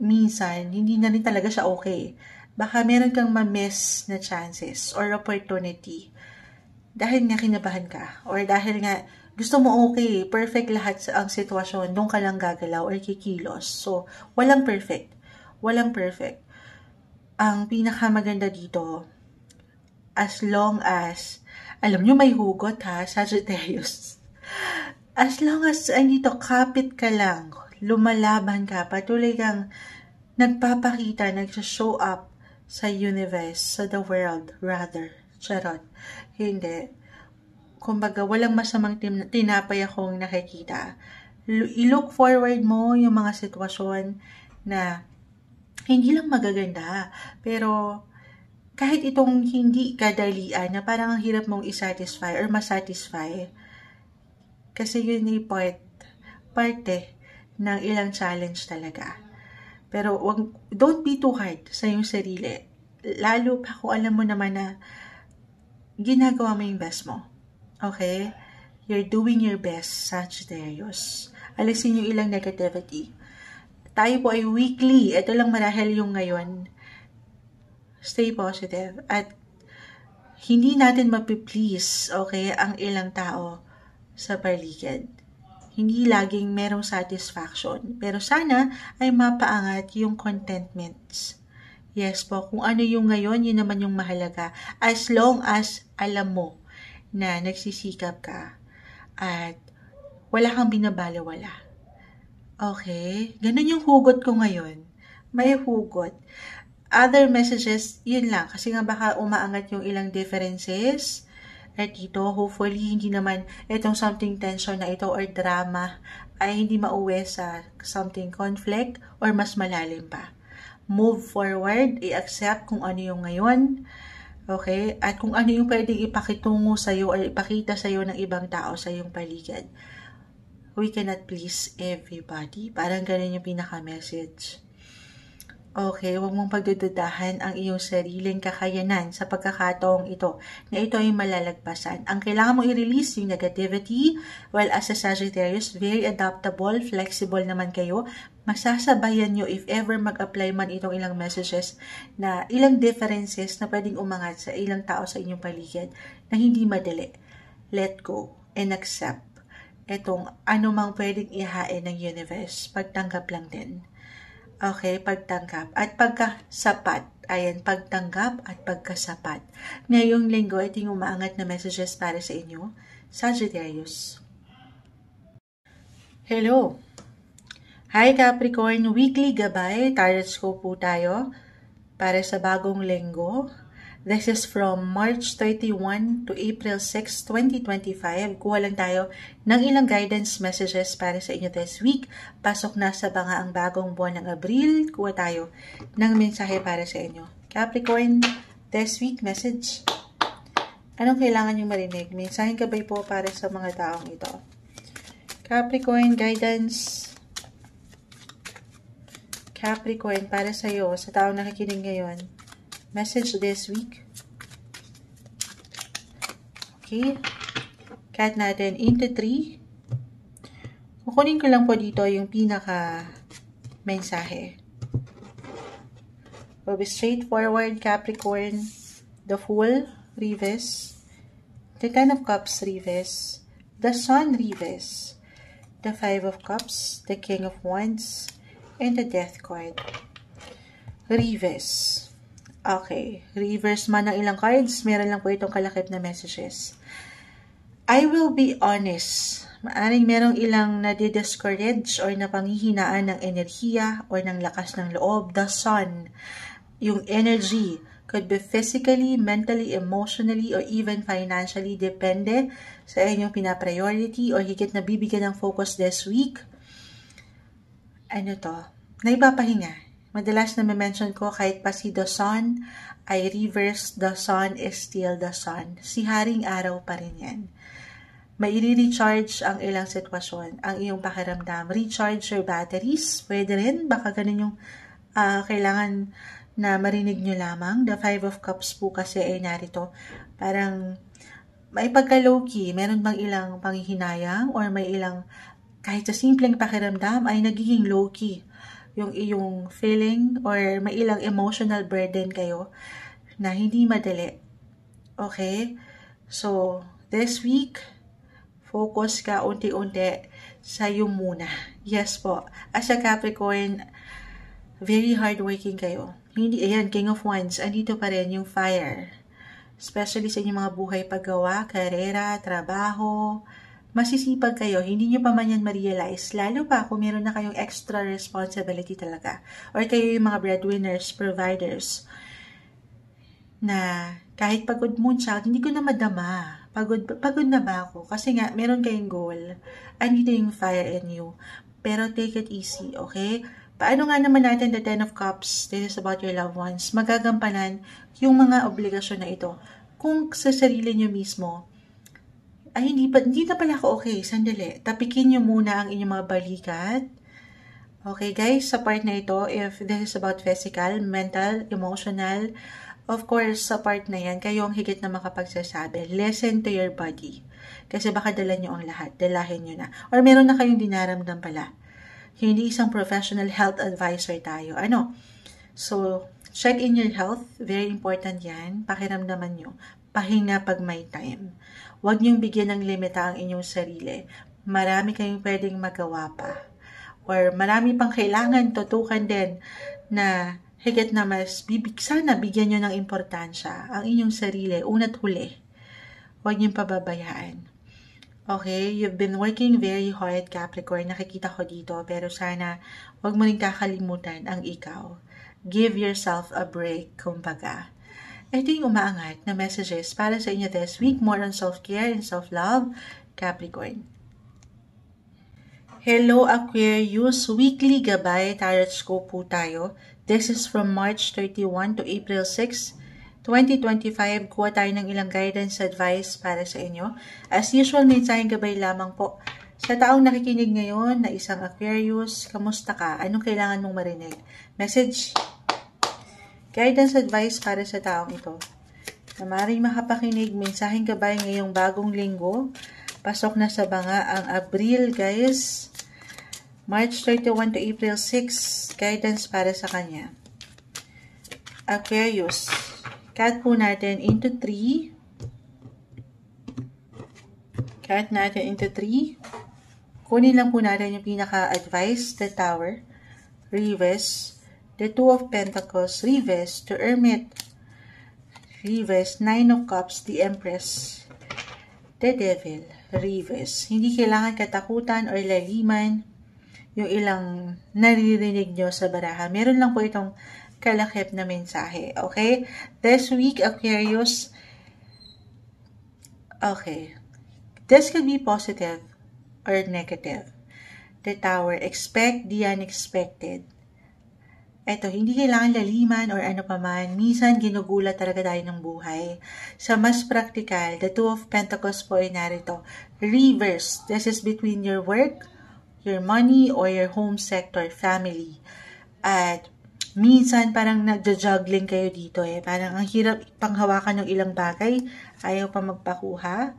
minsan, hindi na rin talaga siya okay. Baka meron kang ma-miss na chances or opportunity. Dahil nga kinabahan ka or dahil nga gusto mo okay, perfect lahat ang sitwasyon, doon ka lang gagalaw or kikilos. So, walang perfect. Walang perfect. Ang pinakamaganda dito, as long as, alam nyo may hugot ha, Sagittarius. As long as andito, kapit ka lang, lumalaban ka, patuloy kang nagpapakita, nag-show up sa universe, sa the world, rather. Charot. Hindi. Kumbaga, walang masamang tinapay akong nakikita. I-look forward mo yung mga sitwasyon na hindi lang magaganda, pero kahit itong hindi kadalian na parang ang hirap mong isatisfy or masatisfy, kasi yun ay parte ng ilang challenge talaga. Pero don't be too hard sa iyong sarili. Lalo pa kung alam mo naman na ginagawa mo yung best mo. Okay? You're doing your best, Sagittarius. Alisin yung ilang negativity. Tayo po ay weekly. Ito lang marahil yung ngayon. Stay positive. At hindi natin mapiplease, okay, ang ilang tao sa paligid. Hindi laging merong satisfaction. Pero sana ay mapaangat yung contentments. Yes po, kung ano yung ngayon, yun naman yung mahalaga. As long as alam mo na nagsisikap ka at wala kang binabalawala. Okay? Ganun yung hugot ko ngayon. May hugot. Other messages, yun lang. Kasi nga baka umaangat yung ilang differences. At ito, hopefully, hindi naman itong something tension na ito or drama ay hindi mauwi sa something conflict or mas malalim pa. Move forward, i-accept kung ano yung ngayon, okay? At kung ano yung pwedeng ipakitungo sa'yo or ipakita sa'yo ng ibang tao sa iyong paligid. We cannot please everybody. Parang ganun yung pinaka-message. Okay, huwag mong pagdududahan ang iyong sariling kakayanan sa pagkakataong ito na ito ay malalagpasan. Ang kailangan mong i-release yung negativity, while as a Sagittarius, very adaptable, flexible naman kayo. Masasabayan nyo if ever mag-apply man itong ilang messages na ilang differences na pwedeng umangat sa ilang tao sa inyong paligid na hindi madali. Let go and accept itong anumang pwedeng ihain ng universe. Pagtanggap lang din. Okay, pagtanggap at pagkasapat. Ayan, pagtanggap at pagkasapat. Ngayong linggo, ito yung umaangat na messages para sa inyo, Sagittarius. Hello! Hi Capricorn! Weekly gabay, tarot scope po tayo para sa bagong linggo. This is from March 31 to April 6, 2025. Kuha lang tayo ng ilang guidance messages para sa inyo this week. Pasok na sa banga ang bagong buwan ng Abril. Kuha tayo ng mensahe para sa inyo. Capricorn, this week message. Anong kailangan nyo marinig? Mensaheng gabay po para sa mga taong ito. Capricorn, guidance. Capricorn, para sa iyo, sa taong nakikinig ngayon. Message this week. Okay. Cut natin into 3. Kukunin ko lang po dito yung pinaka mensahe. We'll be straightforward, Capricorn. The Fool, reverse. The Ten of Cups, reverse. The Sun, reverse. The Five of Cups. The King of Wands. And the Death card. Reverse. Okay, reverse man ng ilang cards, meron lang po itong kalakip na messages. I will be honest. Maaring merong ilang nadi-discourage or napanghihinaan ng enerhiya or ng lakas ng loob. The Sun, yung energy, could be physically, mentally, emotionally, or even financially. Depende sa inyong pinapriority or higit na bibigyan ng focus this week. Ano to? Naipapahinga. Madalas na mention ko, kahit pa si The Sun ay reverse, The Sun is still The Sun. Si Haring Araw pa rin yan. May i-recharge ang ilang sitwasyon, ang iyong pakiramdam. Recharge your batteries. Pwede rin, baka ganun yung kailangan na marinig nyo lamang. The Five of Cups po kasi ay narito. Parang may pagka-low-key. Meron bang ilang panghihinayang or may ilang, kahit sa simpleng pakiramdam ay nagiging low-key yung iyong feeling or may ilang emotional burden kayo na hindi madali. Okay? So, this week, focus ka unti-unti sa iyo muna. Yes po. As a Capricorn, very hardworking kayo. Hindi, ayan, King of Wands, andito pa rin yung fire. Especially sa inyong mga buhay paggawa, karera, trabaho, masisipag kayo, hindi nyo pa man yan ma-realize, lalo pa kung meron na kayong extra responsibility talaga. Or kayo yung mga breadwinners, providers, na kahit pagod moonchild, hindi ko na madama. Pagod na ba ako? Kasi nga, meron kayong goal. Andito yung fire in you. Pero take it easy, okay? Paano nga naman natin the Ten of Cups, this is about your loved ones, magagampanan yung mga obligasyon na ito? Kung sa sarili nyo mismo, ay hindi na pala ako okay, sandali. Tapikin nyo muna ang inyong mga balikat. Okay guys, sa part na ito, if this is about physical, mental, emotional, of course, sa part na yan, kayo ang higit na makapagsasabi. Listen to your body. Kasi baka dala nyo ang lahat. Dalahin nyo na. Or meron na kayong dinaramdam pala. Hindi isang professional health advisor tayo. So, check in your health. Very important yan. Pakiramdaman nyo. Pahinga pag may time. Huwag nyong bigyan ng limita ang inyong sarili. Marami kayong pwedeng magawa pa. Or marami pang kailangan tutukan din na higit na mas sana bigyan nyo ng importansya ang inyong sarili, una't huli. Huwag niyong pababayaan. Okay, you've been working very hard, Capricorn, nakikita ko dito, pero sana huwag mo rin kakalimutan ang ikaw. Give yourself a break, kumbaga. Ito yung umaangat na messages para sa inyo this week, more on self-care and self-love, Capricorn. Hello Aquarius, weekly gabay tarot scope po tayo. This is from March 31 to April 6, 2025. Kuha tayo ng ilang guidance advice para sa inyo. As usual, may tayong gabay lamang po. Sa taong nakikinig ngayon na isang Aquarius, kamusta ka? Anong kailangan mong marinig? Message, guidance advice para sa taong ito. Na maaaring makapakinig, mensaheng gabay ngayong bagong linggo. Pasok na sa banga ang Abril, guys. March 31 to April 6, guidance para sa kanya. Aquarius, cut po natin into 3. Cut natin into 3. Kunin lang po natin yung pinaka-advice, the Tower, Reverse, the Two of Pentacles, Reverse, the Hermit, Reverse, Nine of Cups, the Empress, the Devil, Reverse. Hindi kailangan katakutan or laliman yung ilang naririnig nyo sa baraha. Meron lang po itong kalakip na mensahe. Okay? This week, Aquarius, okay. This could be positive or negative. The Tower, expect the unexpected. Eto, hindi kailangan laliman or ano pa man. Minsan, ginugulat talaga tayo ng buhay. Sa mas practical, the Two of Pentacles po ay narito. Reverse. This is between your work, your money, or your home sector, family. At minsan, parang nagja-juggling kayo dito eh. Parang ang hirap panghawakan ng ilang bagay. Ayaw pa magpakuha.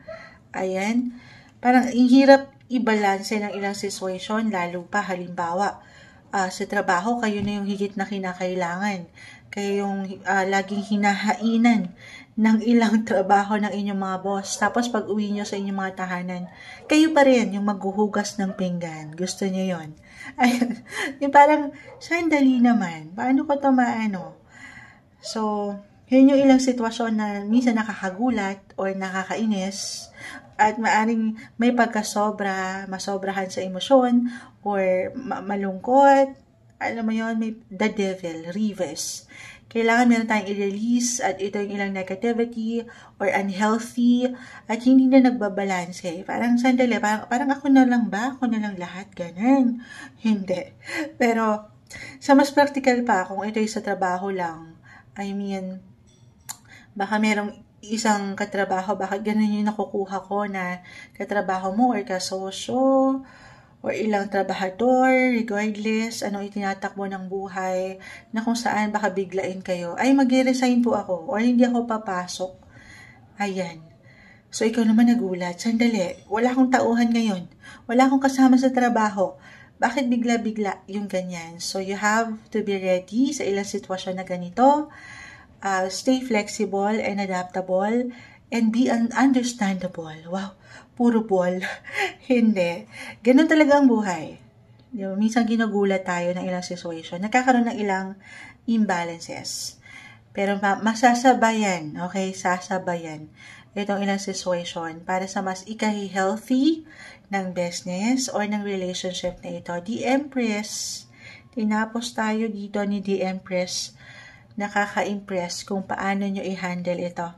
Ayan. Parang ang hirap i-balance ng ilang situation, lalo pa halimbawa, sa trabaho, kayo na yung higit na kinakailangan. Kayo yung laging hinahainan ng ilang trabaho ng inyong mga boss. Tapos pag uwi nyo sa inyong mga tahanan, kayo pa rin yung maghuhugas ng pinggan. Gusto nyo yun? Ayun. Yung parang, sandali naman. Paano ko ito maano? So, yun yung ilang sitwasyon na minsan nakakagulat or nakakainis. At maaring may pagkasobra, masobrahan sa emosyon, or malungkot. Alam mo yun, may the devil, reverse. Kailangan meron tayong i-release at ito yung ilang negativity or unhealthy at hindi na nagbabalanse. Parang sandali, parang ako na lang ba? Ako na lang lahat? Ganun. Hindi. Pero sa mas practical pa, kung ito yung sa trabaho lang, I mean, baka merong isang katrabaho, bakit ganun yung nakukuha ko na katrabaho mo or kasosyo or ilang trabahador, regardless, ano itinatakbo ng buhay, na kung saan baka biglain kayo, ay mag-resign po ako or hindi ako papasok. Ayan. So, ikaw naman nagulat. Sandali, wala akong tauhan ngayon. Wala akong kasama sa trabaho. Bakit bigla-bigla yung ganyan? So, you have to be ready sa ilang sitwasyon na ganito. Stay flexible and adaptable and be understandable. Wow, puro ball. Hindi. Ganun talaga ang buhay. Minsan ginugulat tayo ng ilang situation. Nagkakaroon ng ilang imbalances. Pero masasabayan, okay? Sasabayan itong ilang situation para sa mas ika-healthy ng business or ng relationship na ito. The Empress, tinapos tayo dito ni The Empress, nakaka-impress kung paano nyo i-handle ito.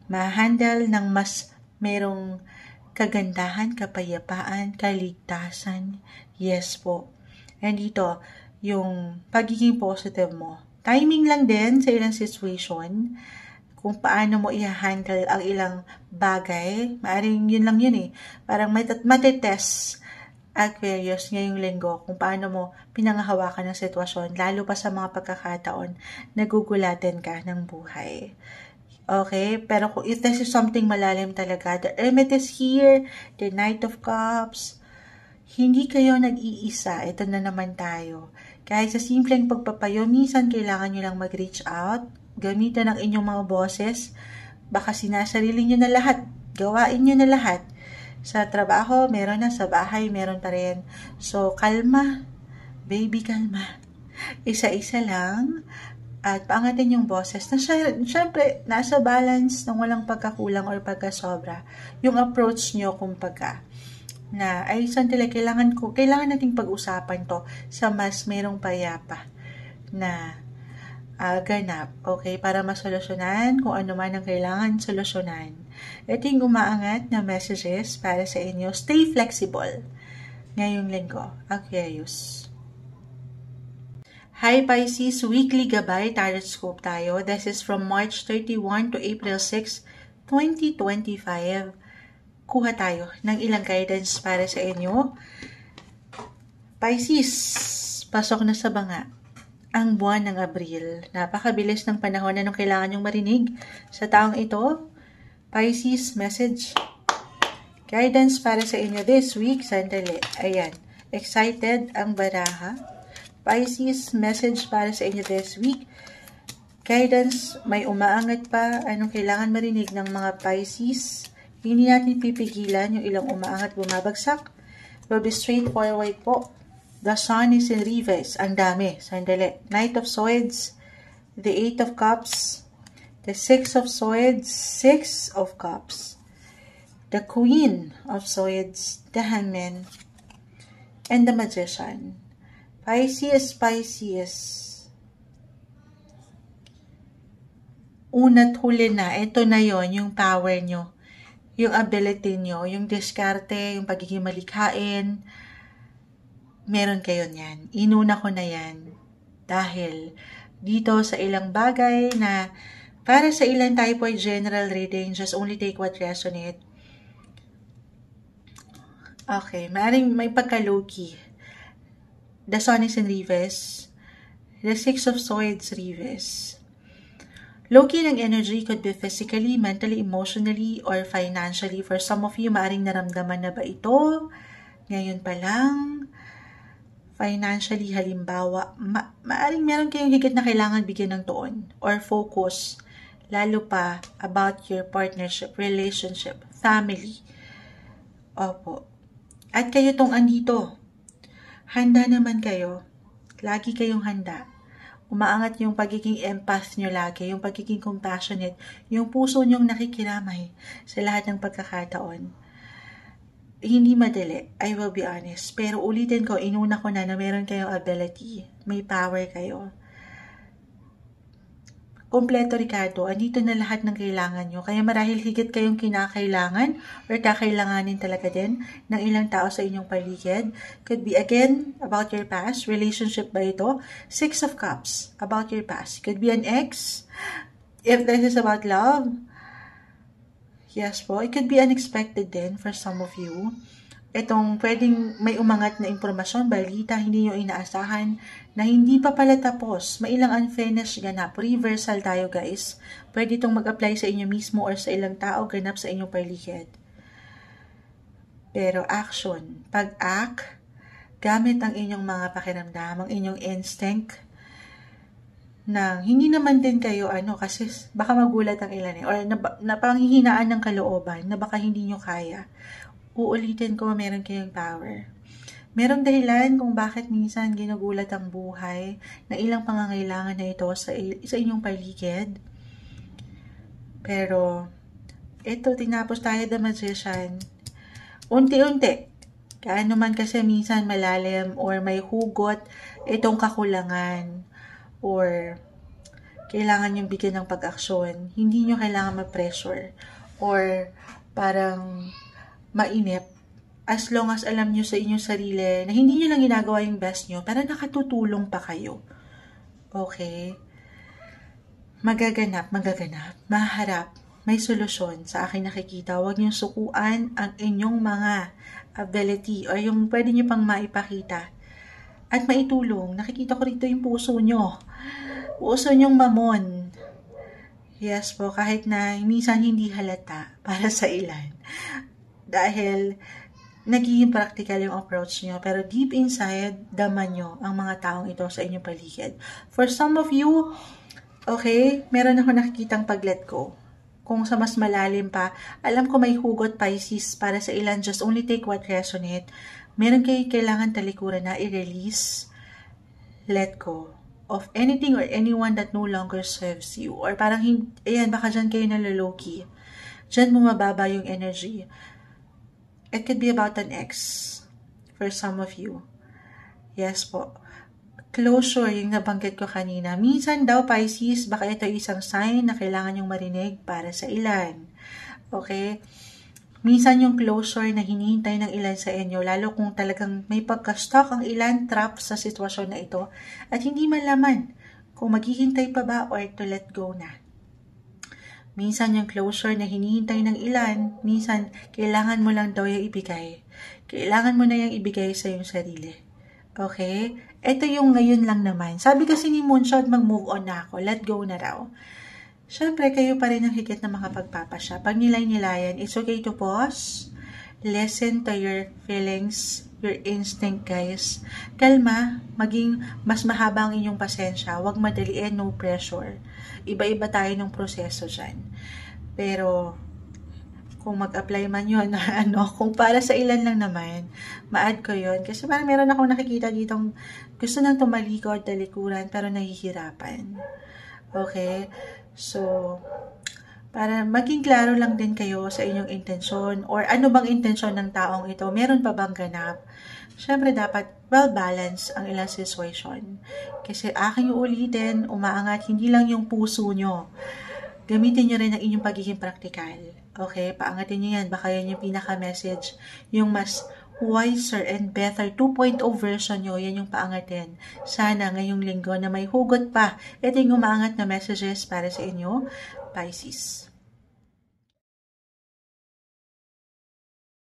Ma-handle ng mas merong kagandahan, kapayapaan, kaligtasan. Yes po. And dito, yung pagiging positive mo. Timing lang din sa ilang situation, kung paano mo i-handle ang ilang bagay. Maaring yun lang yun eh. Parang matitest Aquarius ngayong linggo kung paano mo pinanghahawakan ng sitwasyon, lalo pa sa mga pagkakataon nagugulatin ka ng buhay. Okay? Pero if this is something malalim talaga, the Hermit is here, the Knight of Cups, hindi kayo nag-iisa. Ito na naman tayo. Kahit sa simpleng pagpapayo, minsan kailangan nyo lang mag-reach out, gamitan ang inyong mga boses, baka sinasarili nyo na lahat, gawain nyo na lahat. Sa trabaho, meron na. Sa bahay, meron pa rin. So, kalma. Baby, kalma. Isa-isa lang. At paangatin yung boses. Na syempre, nasa balance ng walang pagkakulang or pagkasobra. Yung approach nyo, kumbaga. Na, ay, sandali, kailangan nating pag-usapan to sa mas merong payapa na ganap, okay, para masolusyonan kung ano man ang kailangan solusyonan. Ito yung umaangat na messages para sa inyo. Stay flexible ngayong linggo, Aquarius. Hi Pisces, weekly gabay tarot scope tayo. This is from March 31 to April 6, 2025. Kuha tayo ng ilang guidance para sa inyo. Pisces, pasok na sa banga ang buwan ng Abril. Napakabilis ng panahon. Anong kailangan nyong marinig sa taong ito? Pisces, message. Guidance para sa inyo this week. Sandali. Ayan. Excited ang baraha. Pisces, message para sa inyo this week. Guidance, may umaangat pa. Anong kailangan marinig ng mga Pisces? Hindi natin pipigilan yung ilang umaangat bumabagsak. Will be straightforward po. The Sun is in reverse. Ang dami. Sandali. Knight of Swords. The Eight of Cups. The Six of Swords. Six of Cups. The Queen of Swords. The Hangman. And the Magician. Pisces. Una't huli na. Ito na yon, yung power nyo. Yung ability nyo. Yung diskarte. Yung pagiging malikhain. Meron kayo niyan. Inuna ko na yan. Dahil dito sa ilang bagay na para sa ilan tayo po ay general reading, just only take what resonate. Okay, maaaring may pagka-low-key. The Sun is in reverse. The Six of Swords reverse. Low-key ng energy could be physically, mentally, emotionally, or financially. For some of you, maaaring naramdaman na ba ito? Ngayon pa lang. Financially, halimbawa, maaaring meron kayong higit na kailangan bigyan ng tuon or focus, lalo pa about your partnership, relationship, family. Opo. At kayo tong andito. Handa naman kayo. Lagi kayong handa. Umaangat yung pagiging empath nyo lagi, yung pagiging compassionate, yung puso nyong nakikiramay sa lahat ng pagkakataon. Hindi madali, I will be honest. Pero ulitin ko, inuna ko na meron kayong ability. May power kayo. Kompleto, Ricardo. Andito na lahat ng kailangan nyo. Kaya marahil higit kayong kinakailangan or kakailanganin talaga din ng ilang tao sa inyong paligid. Could be again about your past. Relationship ba ito? Six of Cups. About your past. Could be an ex. If this is about love, yes po, it could be unexpected din for some of you. Itong pwedeng may umangat na impormasyon, balita, hindi nyo inaasahan, na hindi pa pala tapos. May ilang unfinished ganap. Reversal tayo guys. Pwede itong mag-apply sa inyo mismo or sa ilang tao ganap sa inyong paligid. Pero action, pag-act, gamit ang inyong mga pakiramdam, ang inyong instinct, na hindi naman din kayo kasi baka magulat ang ilan or napanghihinaan ng kalooban na baka hindi nyo kaya. Uulitin ko, meron kayong power. Merong dahilan kung bakit minsan ginugulat ang buhay na ilang pangangailangan na ito sa inyong paligid. Pero Ito, tinapos tayo the Magician. Unti-unti. Kaano man kasi minsan malalim or may hugot itong kakulangan or kailangan yung bigyan ng pag-aksyon. Hindi nyo kailangan ma-pressure or parang mainip. As long as alam nyo sa inyong sarili na hindi nyo lang ginagawa yung best nyo, pero nakatutulong pa kayo. Okay? Magaganap, maharap, may solusyon sa aking nakikita. Huwag niyong sukuan ang inyong mga ability or yung pwede niyo pang maipakita at maitulong. Nakikita ko rito yung puso nyo. Puso nyong mamon. Yes po, kahit na minsan hindi halata para sa ilan. Dahil nagiging practical yung approach nyo. Pero deep inside, daman nyo ang mga taong ito sa inyong paligid. For some of you, okay, meron ako nakikitang pag-let go. Kung sa mas malalim pa, alam ko may hugot Pisces para sa ilan, just only take what resonate. Meron kayo kailangan talikuran na i-release, let go of anything or anyone that no longer serves you. Or parang, ayan, baka dyan kayo naloloki. Dyan mababa yung energy. It could be about an ex for some of you. Yes po. Closure, yung nabanggit ko kanina. Minsan daw, Pisces, baka ito isang sign na kailangan yung marinig para sa ilan. Okay? Minsan yung closure na hinihintay ng ilan sa inyo, lalo kung talagang may pagka-stuck ang ilan trap sa sitwasyon na ito at hindi malaman kung maghihintay pa ba or to let go na. Minsan yung closure na hinihintay ng ilan, minsan kailangan mo lang daw yung ibigay. Kailangan mo na yung ibigay sa iyong sarili. Okay? Ito yung ngayon lang naman. Sabi kasi ni Moonshot, mag-move on na ako. Let go na raw. Siyempre, kayo pa rin ang higit na makapagpapasya. Pag nilay-nilayan, it's okay to pause. Listen to your feelings, your instinct, guys. Kalma, maging mas mahaba ang inyong pasensya. Huwag madaliin, no pressure. Iba-iba tayo ng proseso dyan. Pero, kung mag-apply man yun, kung para sa ilan lang naman, ma-add ko yun. Kasi parang meron akong nakikita ditong gusto nang tumalikod, talikuran, pero nahihirapan. Okay? So, para maging klaro lang din kayo sa inyong intensyon or ano bang intensyon ng taong ito, meron pa bang ganap? Siyempre, dapat well-balanced ang ilang situation. Kasi aking ulitin, umaangat, hindi lang yung puso nyo. Gamitin nyo rin ang inyong pagiging praktikal. Okay? Paangatin nyo yan. Baka yan yung pinaka-message. Yung mas wiser and better 2.0 version nyo, yan yung paangatin. Sana ngayong linggo na may hugot pa. Ito yung umaangat na messages para sa inyo, Pisces.